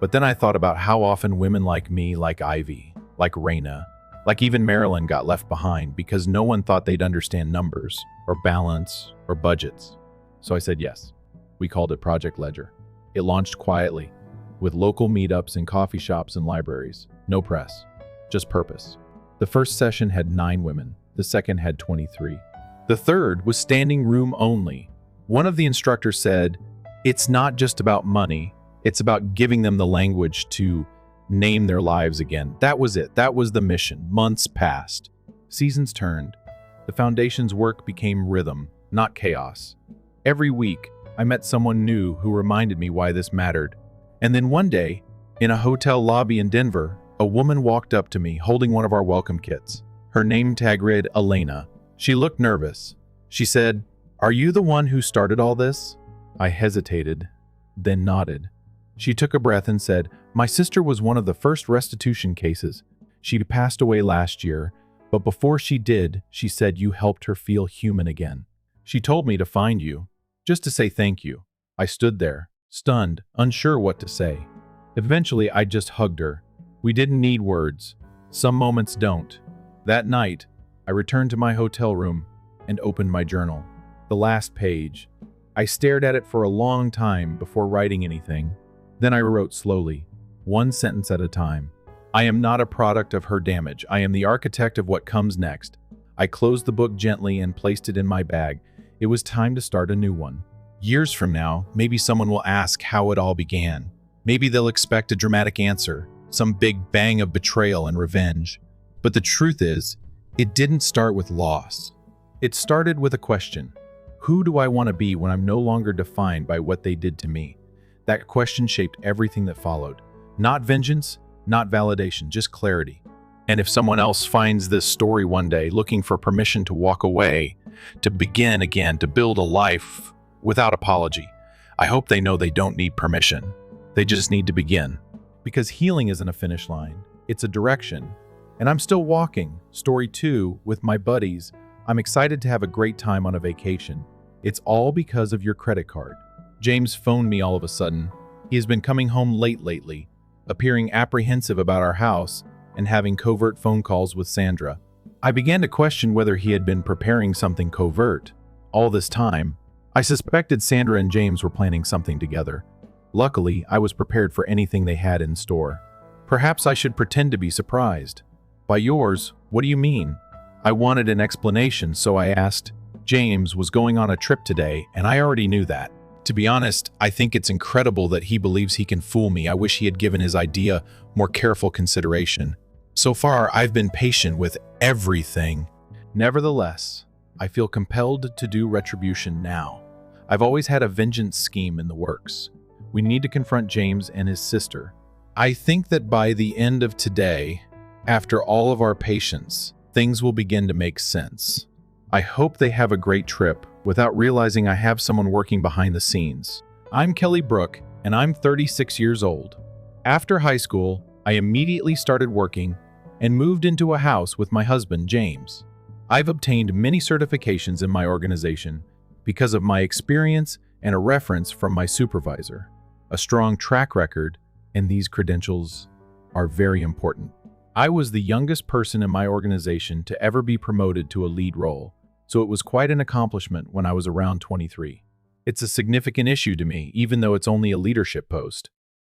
but then I thought about how often women like me, like Ivy, like Raina, like even Marilyn got left behind because no one thought they'd understand numbers or balance or budgets. So I said yes. We called it Project Ledger. It launched quietly, with local meetups in coffee shops and libraries. No press, just purpose. The first session had 9 women. The second had 23. The third was standing room only. One of the instructors said, "It's not just about money. It's about giving them the language to name their lives again." That was it. That was the mission. Months passed. Seasons turned. The foundation's work became rhythm, not chaos. Every week, I met someone new who reminded me why this mattered. And then one day, in a hotel lobby in Denver, a woman walked up to me holding one of our welcome kits. Her name tag read Elena. She looked nervous. She said, "Are you the one who started all this?" I hesitated, then nodded. She took a breath and said, "My sister was one of the first restitution cases. She passed away last year, but before she did, she said you helped her feel human again. She told me to find you, just to say thank you." I stood there, stunned, unsure what to say. Eventually, I just hugged her. We didn't need words. Some moments don't. That night, I returned to my hotel room and opened my journal. The last page. I stared at it for a long time before writing anything. Then I wrote slowly, one sentence at a time. "I am not a product of her damage. I am the architect of what comes next." I closed the book gently and placed it in my bag. It was time to start a new one. Years from now, maybe someone will ask how it all began. Maybe they'll expect a dramatic answer, some big bang of betrayal and revenge. But the truth is, it didn't start with loss. It started with a question. Who do I want to be when I'm no longer defined by what they did to me? That question shaped everything that followed. Not vengeance, not validation, just clarity. And if someone else finds this story one day looking for permission to walk away, to begin again, to build a life without apology, I hope they know they don't need permission. They just need to begin. Because healing isn't a finish line, it's a direction. And I'm still walking. Story 2 with my buddies. I'm excited to have a great time on a vacation. It's all because of your credit card. James phoned me all of a sudden. He has been coming home late lately, appearing apprehensive about our house and having covert phone calls with Sandra. I began to question whether he had been preparing something covert. All this time, I suspected Sandra and James were planning something together. Luckily, I was prepared for anything they had in store. Perhaps I should pretend to be surprised. "By yours, what do you mean?" I wanted an explanation, so I asked. James was going on a trip today, and I already knew that. To be honest, I think it's incredible that he believes he can fool me. I wish he had given his idea more careful consideration. So far, I've been patient with everything. Nevertheless, I feel compelled to do retribution now. I've always had a vengeance scheme in the works. We need to confront James and his sister. I think that by the end of today, after all of our patience, things will begin to make sense. I hope they have a great trip without realizing I have someone working behind the scenes. I'm Kelly Brook, and I'm 36 years old. After high school, I immediately started working and moved into a house with my husband, James. I've obtained many certifications in my organization because of my experience and a reference from my supervisor. A strong track record, and these credentials are very important. I was the youngest person in my organization to ever be promoted to a lead role, so it was quite an accomplishment when I was around 23. It's a significant issue to me, even though it's only a leadership post.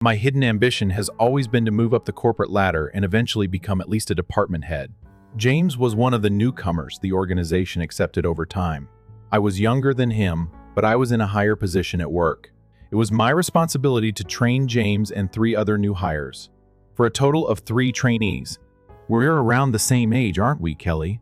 My hidden ambition has always been to move up the corporate ladder and eventually become at least a department head. James was one of the newcomers the organization accepted over time. I was younger than him, but I was in a higher position at work. It was my responsibility to train James and 3 other new hires, for a total of 3 trainees. We're around the same age, aren't we, Kelly?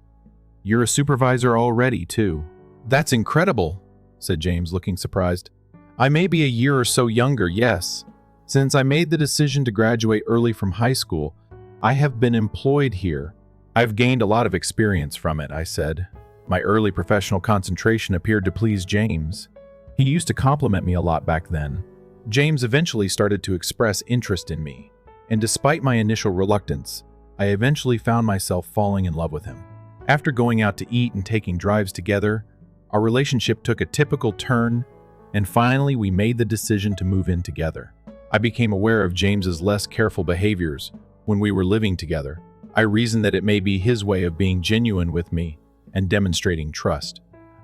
You're a supervisor already, too. That's incredible, said James, looking surprised. I may be a year or so younger, yes. Since I made the decision to graduate early from high school, I have been employed here. I've gained a lot of experience from it, I said. My early professional concentration appeared to please James. He used to compliment me a lot back then. James eventually started to express interest in me, and despite my initial reluctance, I eventually found myself falling in love with him. After going out to eat and taking drives together, our relationship took a typical turn, and finally we made the decision to move in together. I became aware of James's less careful behaviors when we were living together. I reasoned that it may be his way of being genuine with me and demonstrating trust.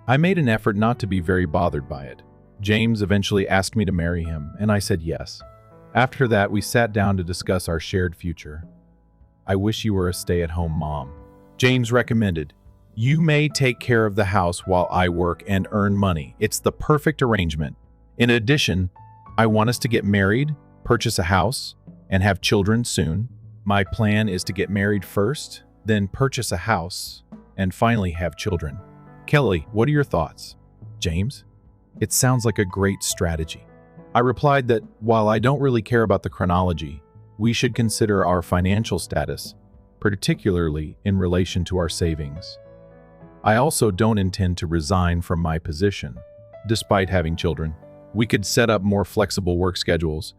I made an effort not to be very bothered by it. James eventually asked me to marry him, and I said yes. After that, we sat down to discuss our shared future. I wish you were a stay-at-home mom. James recommended, you may take care of the house while I work and earn money. It's the perfect arrangement. In addition, I want us to get married, purchase a house, and have children soon. My plan is to get married first, then purchase a house, and finally have children. Kelly, what are your thoughts? James, it sounds like a great strategy. I replied that while I don't really care about the chronology, we should consider our financial status, particularly in relation to our savings. I also don't intend to resign from my position, despite having children. We could set up more flexible work schedules.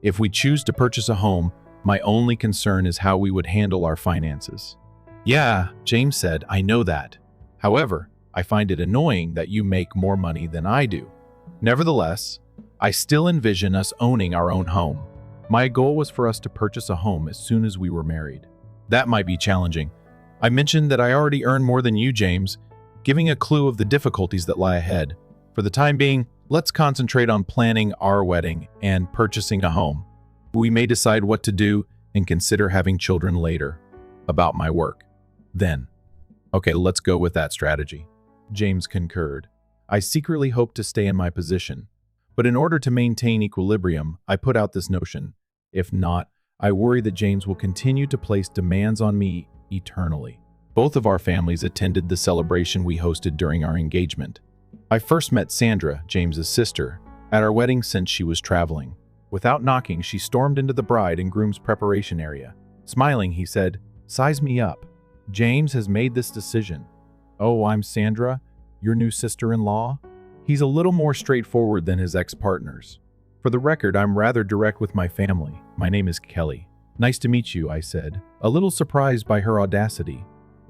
If we choose to purchase a home, my only concern is how we would handle our finances. Yeah, James said, I know that. However, I find it annoying that you make more money than I do. Nevertheless, I still envision us owning our own home. My goal was for us to purchase a home as soon as we were married. That might be challenging. I mentioned that I already earn more than you, James, giving a clue of the difficulties that lie ahead. For the time being, let's concentrate on planning our wedding and purchasing a home. We may decide what to do and consider having children later. About my work. Then. Okay, let's go with that strategy. James concurred. I secretly hoped to stay in my position, but in order to maintain equilibrium, I put out this notion. If not, I worry that James will continue to place demands on me eternally. Both of our families attended the celebration we hosted during our engagement. I first met Sandra, James's sister, at our wedding since she was traveling. Without knocking, she stormed into the bride and groom's preparation area. Smiling, he said, "Size me up. James has made this decision." "Oh, I'm Sandra, your new sister-in-law?" He's a little more straightforward than his ex-partners. For the record, I'm rather direct with my family. My name is Kelly. "Nice to meet you," I said, a little surprised by her audacity.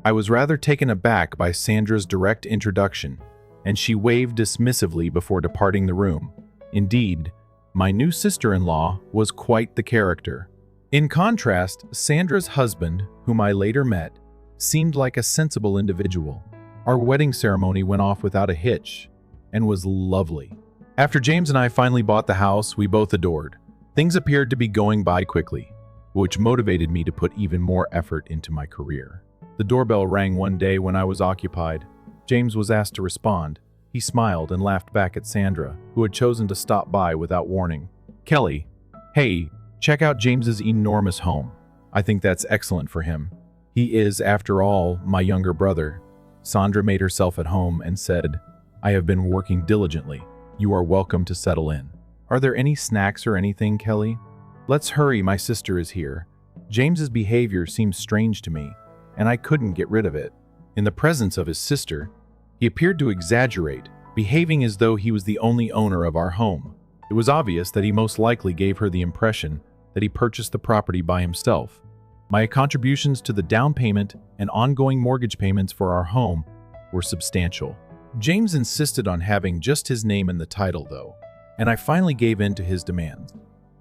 I was rather taken aback by Sandra's direct introduction, and she waved dismissively before departing the room. Indeed, my new sister-in-law was quite the character. In contrast, Sandra's husband, whom I later met, seemed like a sensible individual. Our wedding ceremony went off without a hitch and was lovely. After James and I finally bought the house we both adored, things appeared to be going by quickly, which motivated me to put even more effort into my career. The doorbell rang one day when I was occupied. James was asked to respond. He smiled and laughed back at Sandra, who had chosen to stop by without warning. "Kelly, hey, check out James's enormous home. I think that's excellent for him. He is, after all, my younger brother." Sandra made herself at home and said, "I have been working diligently. You are welcome to settle in. Are there any snacks or anything, Kelly? Let's hurry, my sister is here." James's behavior seemed strange to me, and I couldn't get rid of it. In the presence of his sister, he appeared to exaggerate, behaving as though he was the only owner of our home. It was obvious that he most likely gave her the impression that he purchased the property by himself. My contributions to the down payment and ongoing mortgage payments for our home were substantial. James insisted on having just his name in the title, though, and I finally gave in to his demands.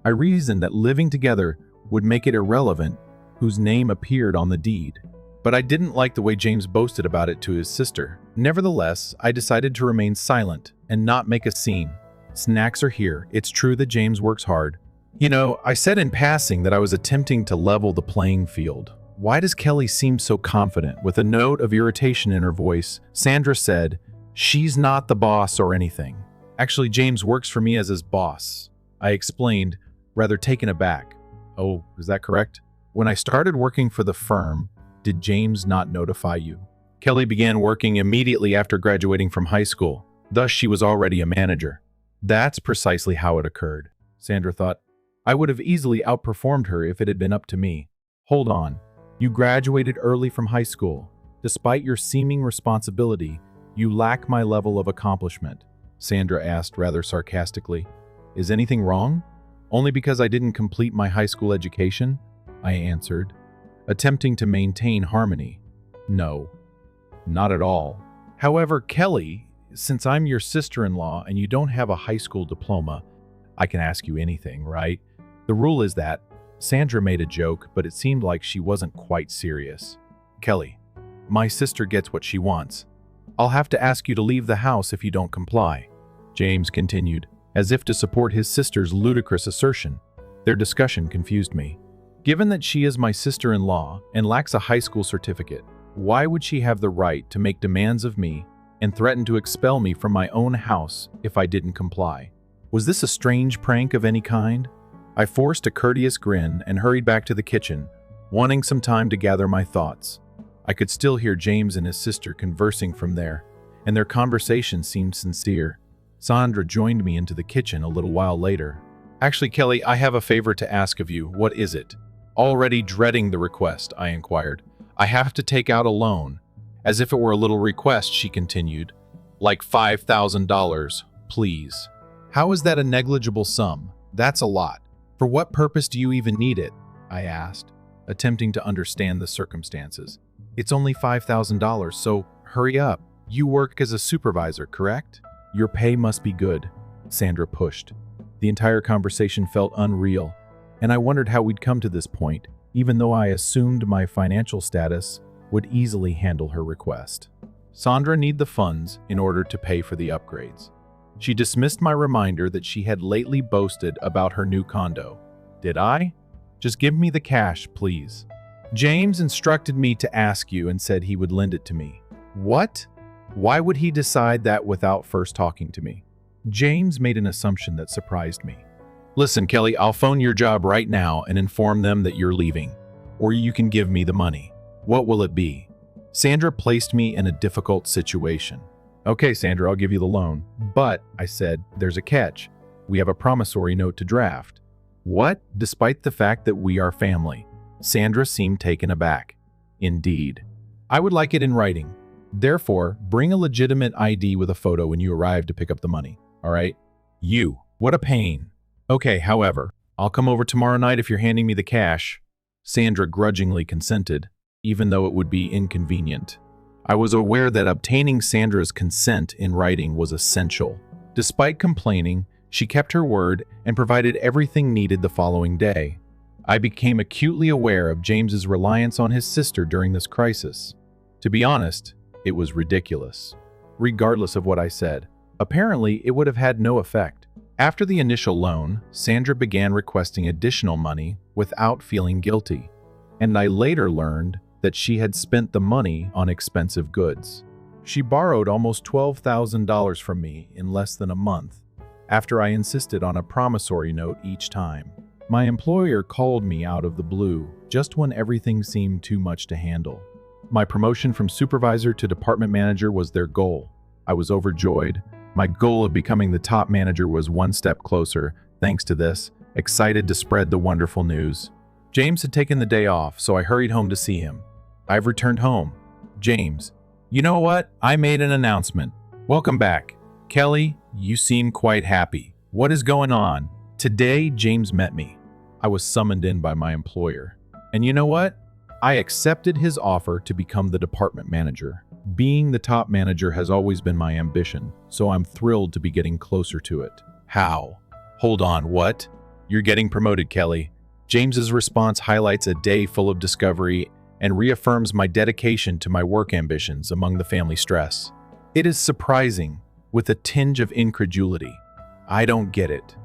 I reasoned that living together would make it irrelevant whose name appeared on the deed, but I didn't like the way James boasted about it to his sister. Nevertheless, I decided to remain silent and not make a scene. Snacks are here. It's true that James works hard. You know, I said in passing that I was attempting to level the playing field. Why does Kelly seem so confident? With a note of irritation in her voice, Sandra said, "She's not the boss or anything. Actually, James works for me as his boss." I explained, rather taken aback. "Oh, is that correct? When I started working for the firm, did James not notify you?" Kelly began working immediately after graduating from high school. Thus, she was already a manager. That's precisely how it occurred. Sandra thought, I would have easily outperformed her if it had been up to me. Hold on. You graduated early from high school. Despite your seeming responsibility, you lack my level of accomplishment, Sandra asked rather sarcastically. Is anything wrong? Only because I didn't complete my high school education? I answered, attempting to maintain harmony. No, not at all. However, Kelly, since I'm your sister-in-law and you don't have a high school diploma, I can ask you anything, right? The rule is that Sandra made a joke, but it seemed like she wasn't quite serious. Kelly, my sister gets what she wants. I'll have to ask you to leave the house if you don't comply, James continued, as if to support his sister's ludicrous assertion. Their discussion confused me. Given that she is my sister-in-law and lacks a high school certificate, why would she have the right to make demands of me and threaten to expel me from my own house if I didn't comply? Was this a strange prank of any kind? I forced a courteous grin and hurried back to the kitchen, wanting some time to gather my thoughts. I could still hear James and his sister conversing from there, and their conversation seemed sincere. Sandra joined me into the kitchen a little while later. Actually, Kelly, I have a favor to ask of you. What is it? Already dreading the request, I inquired. I have to take out a loan. As if it were a little request, she continued. Like $5,000, please. How is that a negligible sum? That's a lot. For what purpose do you even need it? I asked, attempting to understand the circumstances. It's only $5,000, so hurry up. You work as a supervisor, correct? Your pay must be good, Sandra pushed. The entire conversation felt unreal, and I wondered how we'd come to this point, even though I assumed my financial status would easily handle her request. Sandra needed the funds in order to pay for the upgrades. She dismissed my reminder that she had lately boasted about her new condo. Did I? Just give me the cash, please. James instructed me to ask you and said he would lend it to me. What? Why would he decide that without first talking to me? James made an assumption that surprised me. Listen, Kelly, I'll phone your job right now and inform them that you're leaving. Or you can give me the money. What will it be? Sandra placed me in a difficult situation. Okay, Sandra, I'll give you the loan. But, I said, there's a catch. We have a promissory note to draft. What? Despite the fact that we are family. Sandra seemed taken aback. Indeed. I would like it in writing. Therefore, bring a legitimate ID with a photo when you arrive to pick up the money. All right? You. What a pain. Okay, however, I'll come over tomorrow night if you're handing me the cash. Sandra grudgingly consented, even though it would be inconvenient. I was aware that obtaining Sandra's consent in writing was essential. Despite complaining, she kept her word and provided everything needed the following day. I became acutely aware of James's reliance on his sister during this crisis. To be honest, it was ridiculous. Regardless of what I said, apparently it would have had no effect. After the initial loan, Sandra began requesting additional money without feeling guilty, and I later learned that she had spent the money on expensive goods. She borrowed almost $12,000 from me in less than a month, after I insisted on a promissory note each time. My employer called me out of the blue, just when everything seemed too much to handle. My promotion from supervisor to department manager was their goal. I was overjoyed. My goal of becoming the top manager was one step closer, thanks to this, excited to spread the wonderful news. James had taken the day off, so I hurried home to see him. I've returned home. James, you know what? I made an announcement. Welcome back. Kelly, you seem quite happy. What is going on? Today, James met me. I was summoned in by my employer. And you know what? I accepted his offer to become the department manager. Being the top manager has always been my ambition, so I'm thrilled to be getting closer to it. How? Hold on, what? You're getting promoted, Kelly. James's response highlights a day full of discovery and reaffirms my dedication to my work ambitions among the family stress. It is surprising, with a tinge of incredulity. I don't get it.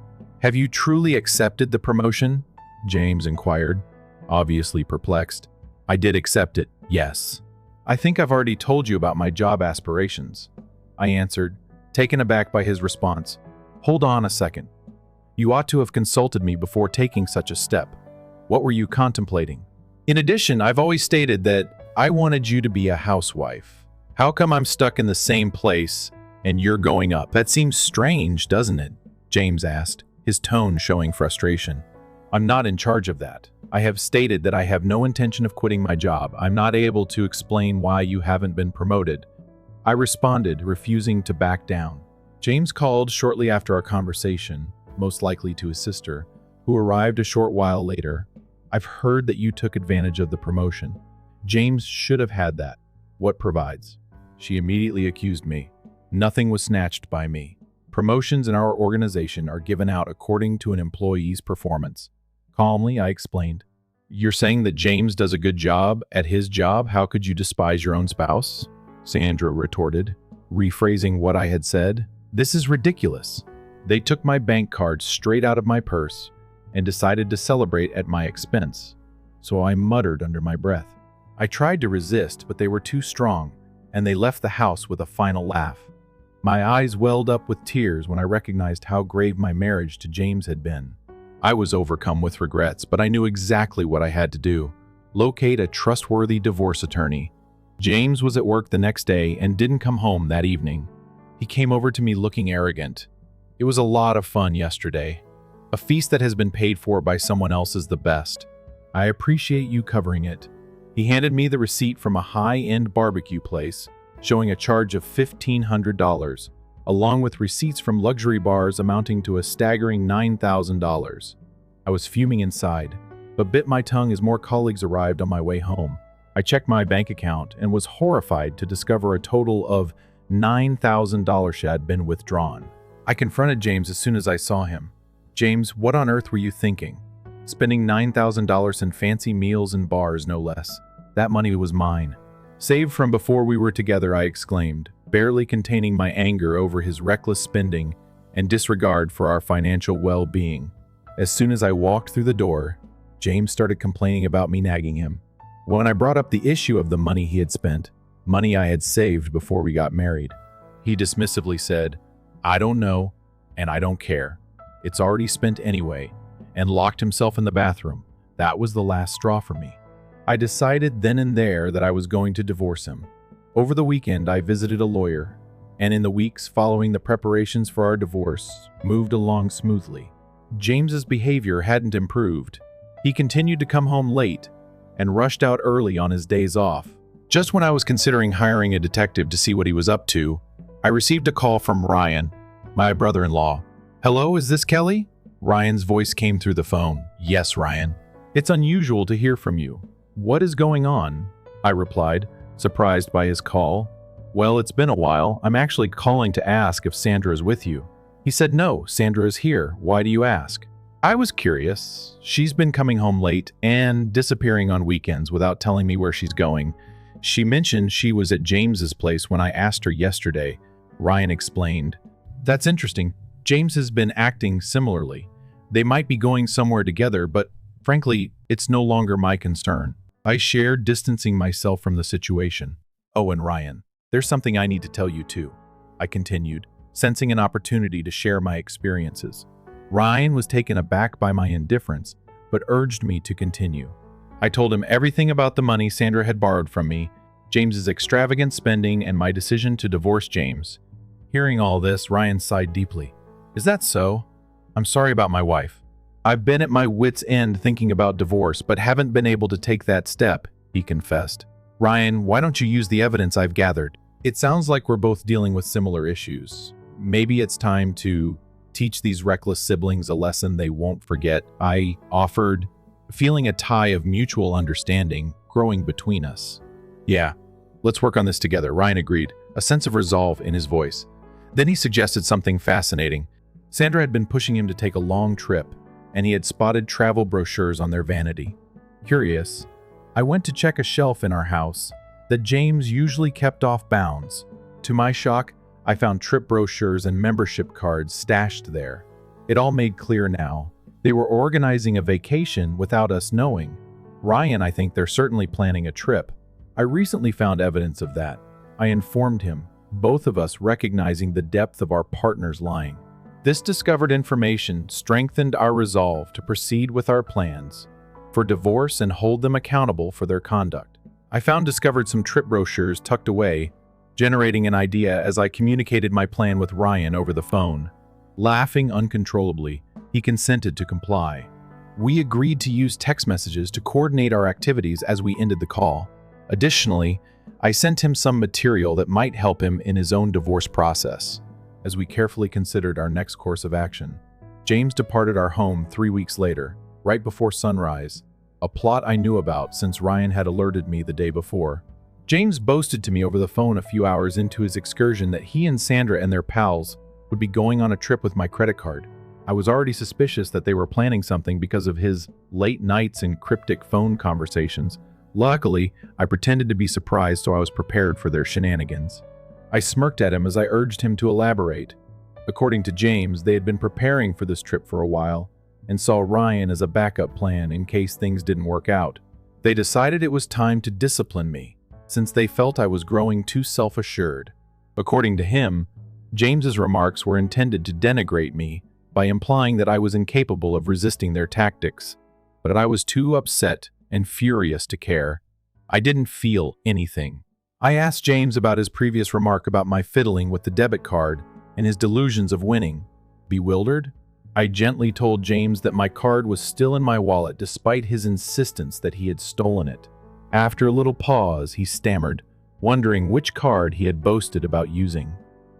Have you truly accepted the promotion? James inquired, obviously perplexed. I did accept it, yes. I think I've already told you about my job aspirations. I answered, taken aback by his response. Hold on a second. You ought to have consulted me before taking such a step. What were you contemplating? In addition, I've always stated that I wanted you to be a housewife. How come I'm stuck in the same place and you're going up? That seems strange, doesn't it? James asked, his tone showing frustration. I'm not in charge of that. I have stated that I have no intention of quitting my job. I'm not able to explain why you haven't been promoted. I responded, refusing to back down. James called shortly after our conversation, most likely to his sister, who arrived a short while later. I've heard that you took advantage of the promotion. James should have had that. What provides? She immediately accused me. Nothing was snatched by me. Promotions in our organization are given out according to an employee's performance. Calmly, I explained. You're saying that James does a good job at his job? How could you despise your own spouse? Sandra retorted, rephrasing what I had said. This is ridiculous. They took my bank card straight out of my purse and decided to celebrate at my expense. So I muttered under my breath. I tried to resist, but they were too strong, and they left the house with a final laugh. My eyes welled up with tears when I recognized how grave my marriage to James had been. I was overcome with regrets, but I knew exactly what I had to do. Locate a trustworthy divorce attorney. James was at work the next day and didn't come home that evening. He came over to me looking arrogant. It was a lot of fun yesterday. A feast that has been paid for by someone else is the best. I appreciate you covering it. He handed me the receipt from a high-end barbecue place, showing a charge of $1,500, along with receipts from luxury bars amounting to a staggering $9,000. I was fuming inside, but bit my tongue as more colleagues arrived on my way home. I checked my bank account and was horrified to discover a total of $9,000 had been withdrawn. I confronted James as soon as I saw him. James, what on earth were you thinking? Spending $9,000 in fancy meals and bars, no less. That money was mine. Saved from before we were together, I exclaimed, barely containing my anger over his reckless spending and disregard for our financial well-being. As soon as I walked through the door, James started complaining about me nagging him. When I brought up the issue of the money he had spent, money I had saved before we got married, he dismissively said, I don't know, and I don't care. It's already spent anyway, and locked himself in the bathroom. That was the last straw for me. I decided then and there that I was going to divorce him. Over the weekend, I visited a lawyer, and in the weeks following, the preparations for our divorce moved along smoothly. James's behavior hadn't improved. He continued to come home late and rushed out early on his days off. Just when I was considering hiring a detective to see what he was up to, I received a call from Ryan, my brother-in-law. Hello, is this Kelly? Ryan's voice came through the phone. Yes, Ryan. It's unusual to hear from you. What is going on? I replied, surprised by his call. Well, it's been a while. I'm actually calling to ask if Sandra is with you. He said, no, Sandra is here. Why do you ask? I was curious. She's been coming home late and disappearing on weekends without telling me where she's going. She mentioned she was at James's place when I asked her yesterday. Ryan explained. That's interesting. James has been acting similarly. They might be going somewhere together, but frankly, it's no longer my concern. I shared, distancing myself from the situation. Oh, and Ryan, there's something I need to tell you too, I continued, sensing an opportunity to share my experiences. Ryan was taken aback by my indifference, but urged me to continue. I told him everything about the money Sandra had borrowed from me, James's extravagant spending, and my decision to divorce James. Hearing all this, Ryan sighed deeply. Is that so? I'm sorry about my wife. I've been at my wit's end thinking about divorce, but haven't been able to take that step, he confessed. Ryan, why don't you use the evidence I've gathered? It sounds like we're both dealing with similar issues. Maybe it's time to teach these reckless siblings a lesson they won't forget, I offered, feeling a tie of mutual understanding growing between us. Yeah, let's work on this together, Ryan agreed, a sense of resolve in his voice. Then he suggested something fascinating. Sandra had been pushing him to take a long trip, and he had spotted travel brochures on their vanity. Curious, I went to check a shelf in our house that James usually kept off bounds. To my shock, I found trip brochures and membership cards stashed there. It all made clear now. They were organizing a vacation without us knowing. Ryan, I think they're certainly planning a trip. I recently found evidence of that. I informed him, both of us recognizing the depth of our partner's lying. This discovered information strengthened our resolve to proceed with our plans for divorce and hold them accountable for their conduct. I discovered some trip brochures tucked away, generating an idea as I communicated my plan with Ryan over the phone. Laughing uncontrollably, he consented to comply. We agreed to use text messages to coordinate our activities as we ended the call. Additionally, I sent him some material that might help him in his own divorce process. As we carefully considered our next course of action, James departed our home 3 weeks later, right before sunrise, a plot I knew about since Ryan had alerted me the day before. James boasted to me over the phone a few hours into his excursion that he and Sandra and their pals would be going on a trip with my credit card. I was already suspicious that they were planning something because of his late nights and cryptic phone conversations. Luckily, I pretended to be surprised so I was prepared for their shenanigans. I smirked at him as I urged him to elaborate. According to James, they had been preparing for this trip for a while and saw Ryan as a backup plan in case things didn't work out. They decided it was time to discipline me, since they felt I was growing too self-assured. According to him, James's remarks were intended to denigrate me by implying that I was incapable of resisting their tactics, but I was too upset and furious to care. I didn't feel anything. I asked James about his previous remark about my fiddling with the debit card and his delusions of winning. Bewildered, I gently told James that my card was still in my wallet despite his insistence that he had stolen it. After a little pause, he stammered, wondering which card he had boasted about using.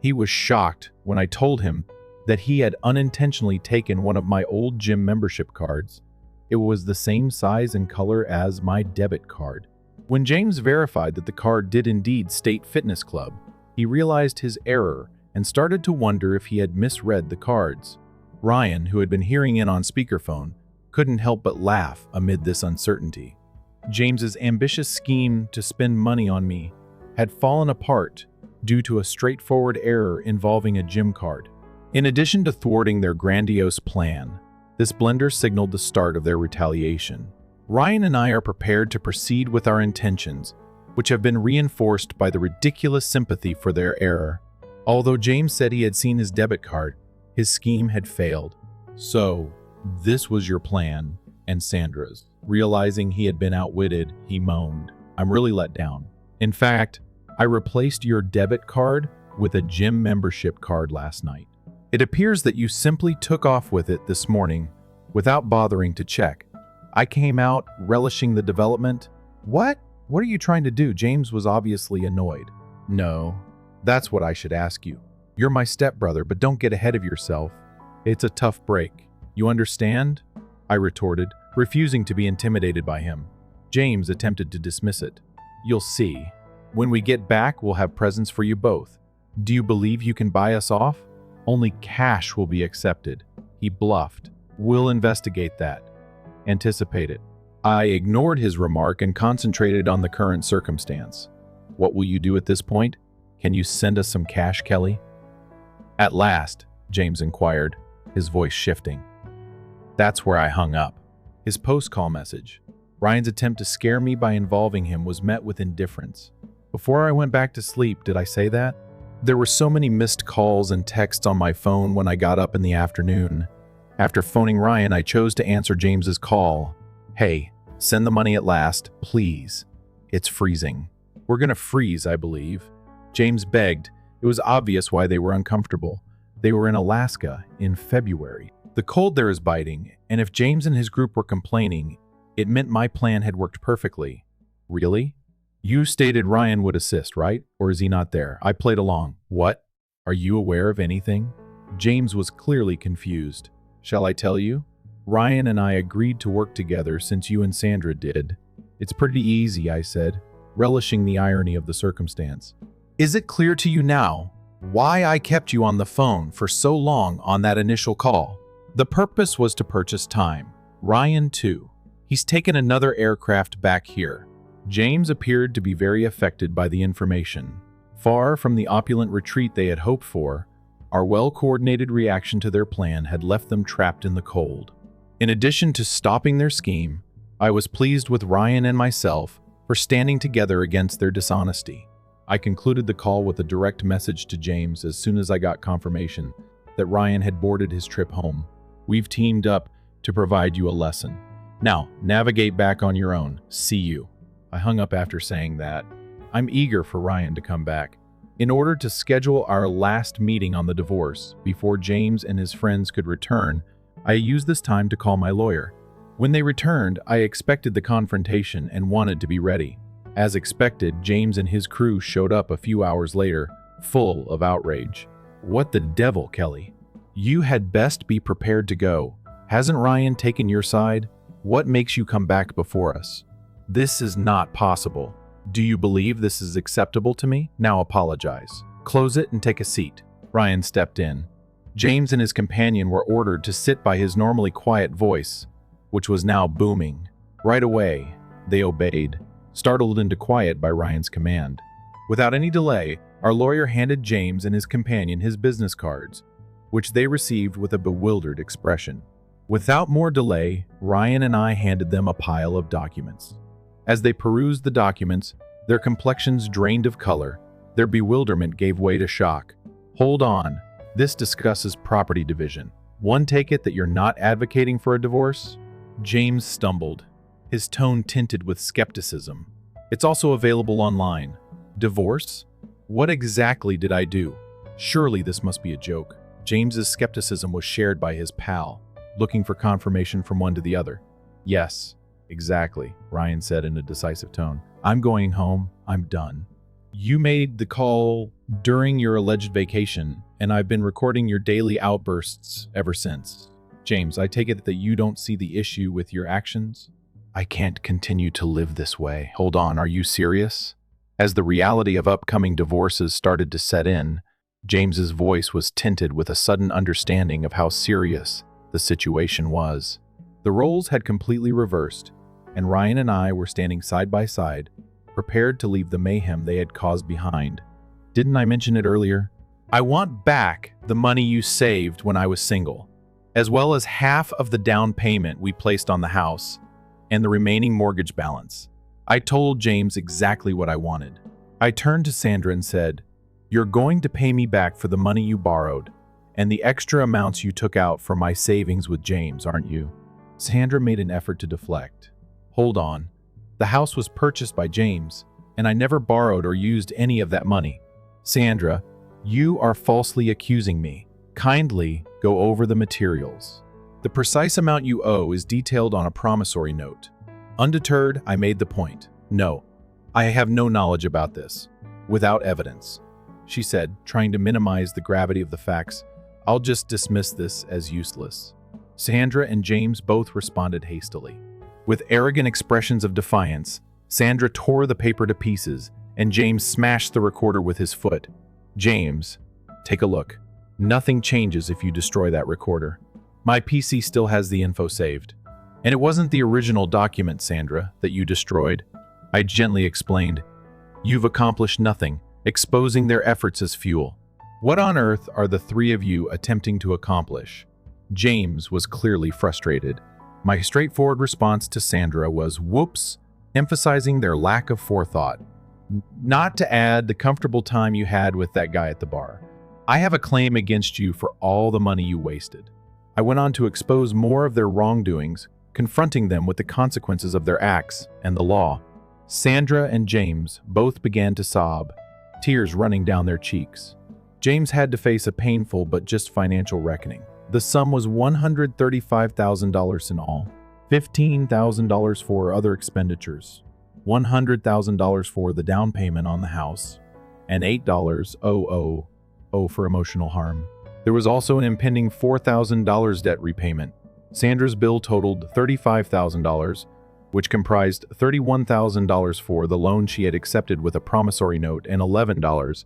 He was shocked when I told him that he had unintentionally taken one of my old gym membership cards. It was the same size and color as my debit card. When James verified that the card did indeed state Fitness Club, he realized his error and started to wonder if he had misread the cards. Ryan, who had been hearing in on speakerphone, couldn't help but laugh amid this uncertainty. James's ambitious scheme to spend money on me had fallen apart due to a straightforward error involving a gym card. In addition to thwarting their grandiose plan, this blunder signaled the start of their retaliation. Ryan and I are prepared to proceed with our intentions, which have been reinforced by the ridiculous sympathy for their error. Although James said he had seen his debit card, his scheme had failed. So, this was your plan, and Sandra's. Realizing he had been outwitted, he moaned, "I'm really let down. In fact, I replaced your debit card with a gym membership card last night. It appears that you simply took off with it this morning without bothering to check. I came out relishing the development." What? What are you trying to do? James was obviously annoyed. No, that's what I should ask you. You're my stepbrother, but don't get ahead of yourself. It's a tough break. You understand? I retorted, refusing to be intimidated by him. James attempted to dismiss it. You'll see. When we get back, we'll have presents for you both. Do you believe you can buy us off? Only cash will be accepted. He bluffed. We'll investigate that. Anticipate it. I ignored his remark and concentrated on the current circumstance. What will you do at this point? Can you send us some cash, Kelly? At last, James inquired, his voice shifting. That's where I hung up. His post-call message. Ryan's attempt to scare me by involving him was met with indifference. Before I went back to sleep, did I say that? There were so many missed calls and texts on my phone when I got up in the afternoon. After phoning Ryan, I chose to answer James's call. Hey, send the money at last, please. It's freezing. We're gonna freeze, I believe. James begged. It was obvious why they were uncomfortable. They were in Alaska in February. The cold there is biting, and if James and his group were complaining, it meant my plan had worked perfectly. Really? You stated Ryan would assist, right? Or is he not there? I played along. What? Are you aware of anything? James was clearly confused. Shall I tell you? Ryan and I agreed to work together since you and Sandra did. It's pretty easy, I said, relishing the irony of the circumstance. Is it clear to you now why I kept you on the phone for so long on that initial call? The purpose was to purchase time. Ryan, too. He's taken another aircraft back here. James appeared to be very affected by the information. Far from the opulent retreat they had hoped for, our well-coordinated reaction to their plan had left them trapped in the cold. In addition to stopping their scheme, I was pleased with Ryan and myself for standing together against their dishonesty. I concluded the call with a direct message to James as soon as I got confirmation that Ryan had boarded his trip home. We've teamed up to provide you a lesson. Now, navigate back on your own. See you. I hung up after saying that. I'm eager for Ryan to come back. In order to schedule our last meeting on the divorce before James and his friends could return, I used this time to call my lawyer. When they returned, I expected the confrontation and wanted to be ready. As expected, James and his crew showed up a few hours later, full of outrage. "What the devil, Kelly? You had best be prepared to go. Hasn't Ryan taken your side? What makes you come back before us? This is not possible. Do you believe this is acceptable to me? Now apologize. Close it and take a seat." Ryan stepped in. James and his companion were ordered to sit by his normally quiet voice, which was now booming. Right away, they obeyed, startled into quiet by Ryan's command. Without any delay, our lawyer handed James and his companion his business cards, which they received with a bewildered expression. Without more delay, Ryan and I handed them a pile of documents. As they perused the documents, their complexions drained of color. Their bewilderment gave way to shock. "Hold on. This discusses property division. One take it that you're not advocating for a divorce?" James stumbled, his tone tinted with skepticism. "It's also available online. Divorce? What exactly did I do? Surely this must be a joke." James's skepticism was shared by his pal, looking for confirmation from one to the other. "Yes, exactly," Ryan said in a decisive tone. "I'm going home. I'm done. You made the call during your alleged vacation, and I've been recording your daily outbursts ever since. James, I take it that you don't see the issue with your actions?" "I can't continue to live this way." "Hold on, are you serious?" As the reality of upcoming divorces started to set in, James's voice was tinted with a sudden understanding of how serious the situation was. The roles had completely reversed, and Ryan and I were standing side by side, prepared to leave the mayhem they had caused behind. "Didn't I mention it earlier? I want back the money you saved when I was single, as well as half of the down payment we placed on the house and the remaining mortgage balance." I told James exactly what I wanted. I turned to Sandra and said, "You're going to pay me back for the money you borrowed and the extra amounts you took out from my savings with James, aren't you?" Sandra made an effort to deflect. "Hold on. The house was purchased by James, and I never borrowed or used any of that money." "Sandra, you are falsely accusing me. Kindly go over the materials. The precise amount you owe is detailed on a promissory note." Undeterred, I made the point. "No, I have no knowledge about this. Without evidence," she said, trying to minimize the gravity of the facts. "I'll just dismiss this as useless." Sandra and James both responded hastily. With arrogant expressions of defiance, Sandra tore the paper to pieces, and James smashed the recorder with his foot. "James, take a look. Nothing changes if you destroy that recorder. My PC still has the info saved. And it wasn't the original document, Sandra, that you destroyed." I gently explained. "You've accomplished nothing, exposing their efforts as fuel. What on earth are the three of you attempting to accomplish?" James was clearly frustrated. My straightforward response to Sandra was, "Whoops," emphasizing their lack of forethought. "Not to add the comfortable time you had with that guy at the bar. I have a claim against you for all the money you wasted." I went on to expose more of their wrongdoings, confronting them with the consequences of their acts and the law. Sandra and James both began to sob, tears running down their cheeks. James had to face a painful but just financial reckoning. The sum was $135,000 in all, $15,000 for other expenditures, $100,000 for the down payment on the house, and $8 for emotional harm. There was also an impending $4,000 debt repayment. Sandra's bill totaled $35,000, which comprised $31,000 for the loan she had accepted with a promissory note and $11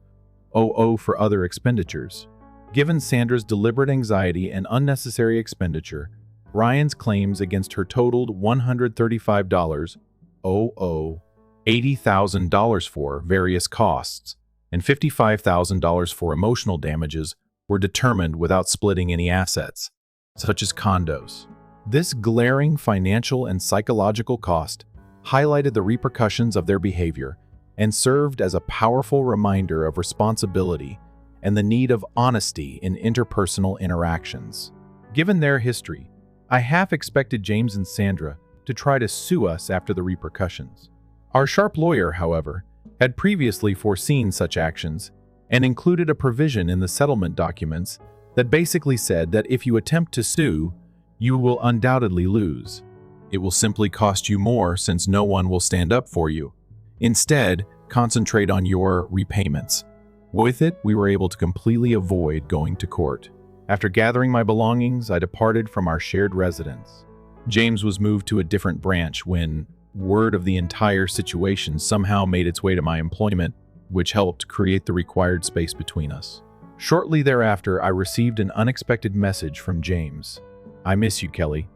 for other expenditures. Given Sandra's deliberate anxiety and unnecessary expenditure, Ryan's claims against her totaled $135, $80,000 for various costs, and $55,000 for emotional damages were determined without splitting any assets, such as condos. This glaring financial and psychological cost highlighted the repercussions of their behavior and served as a powerful reminder of responsibility and the need of honesty in interpersonal interactions. Given their history, I half expected James and Sandra to try to sue us after the repercussions. Our sharp lawyer, however, had previously foreseen such actions and included a provision in the settlement documents that basically said that if you attempt to sue, you will undoubtedly lose. It will simply cost you more since no one will stand up for you. Instead, concentrate on your repayments. With it, we were able to completely avoid going to court. After gathering my belongings, I departed from our shared residence. James was moved to a different branch when word of the entire situation somehow made its way to my employment, which helped create the required space between us. Shortly thereafter, I received an unexpected message from James. "I miss you, Kelly.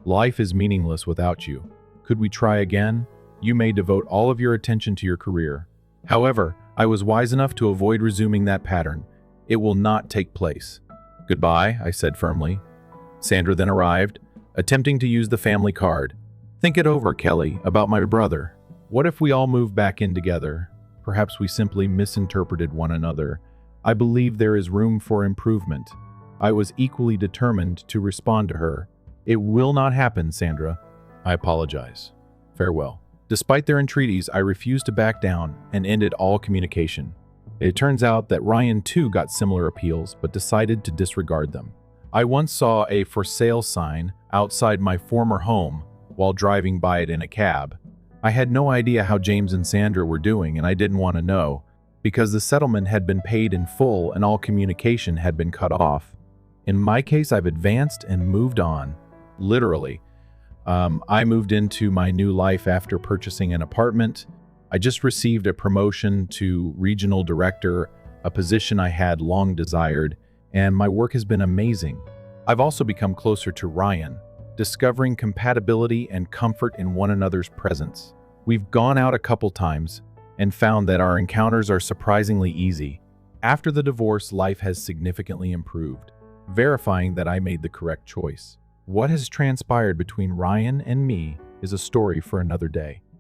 Life is meaningless without you. Could we try again? You may devote all of your attention to your career." However, I was wise enough to avoid resuming that pattern. It will not take place. "Goodbye," I said firmly. Sandra then arrived, attempting to use the family card. "Think it over, Kelly, about my brother. What if we all move back in together? Perhaps we simply misinterpreted one another. I believe there is room for improvement." I was equally determined to respond to her. "It will not happen, Sandra. I apologize. Farewell." Despite their entreaties, I refused to back down and ended all communication. It turns out that Ryan too got similar appeals but decided to disregard them. I once saw a for sale sign outside my former home while driving by it in a cab. I had no idea how James and Sandra were doing, and I didn't want to know, because the settlement had been paid in full and all communication had been cut off. In my case, I've advanced and moved on. Literally. I moved into my new life after purchasing an apartment. I just received a promotion to regional director, a position I had long desired, and my work has been amazing. I've also become closer to Ryan, discovering compatibility and comfort in one another's presence. We've gone out a couple times and found that our encounters are surprisingly easy. After the divorce, life has significantly improved, verifying that I made the correct choice. What has transpired between Ryan and me is a story for another day.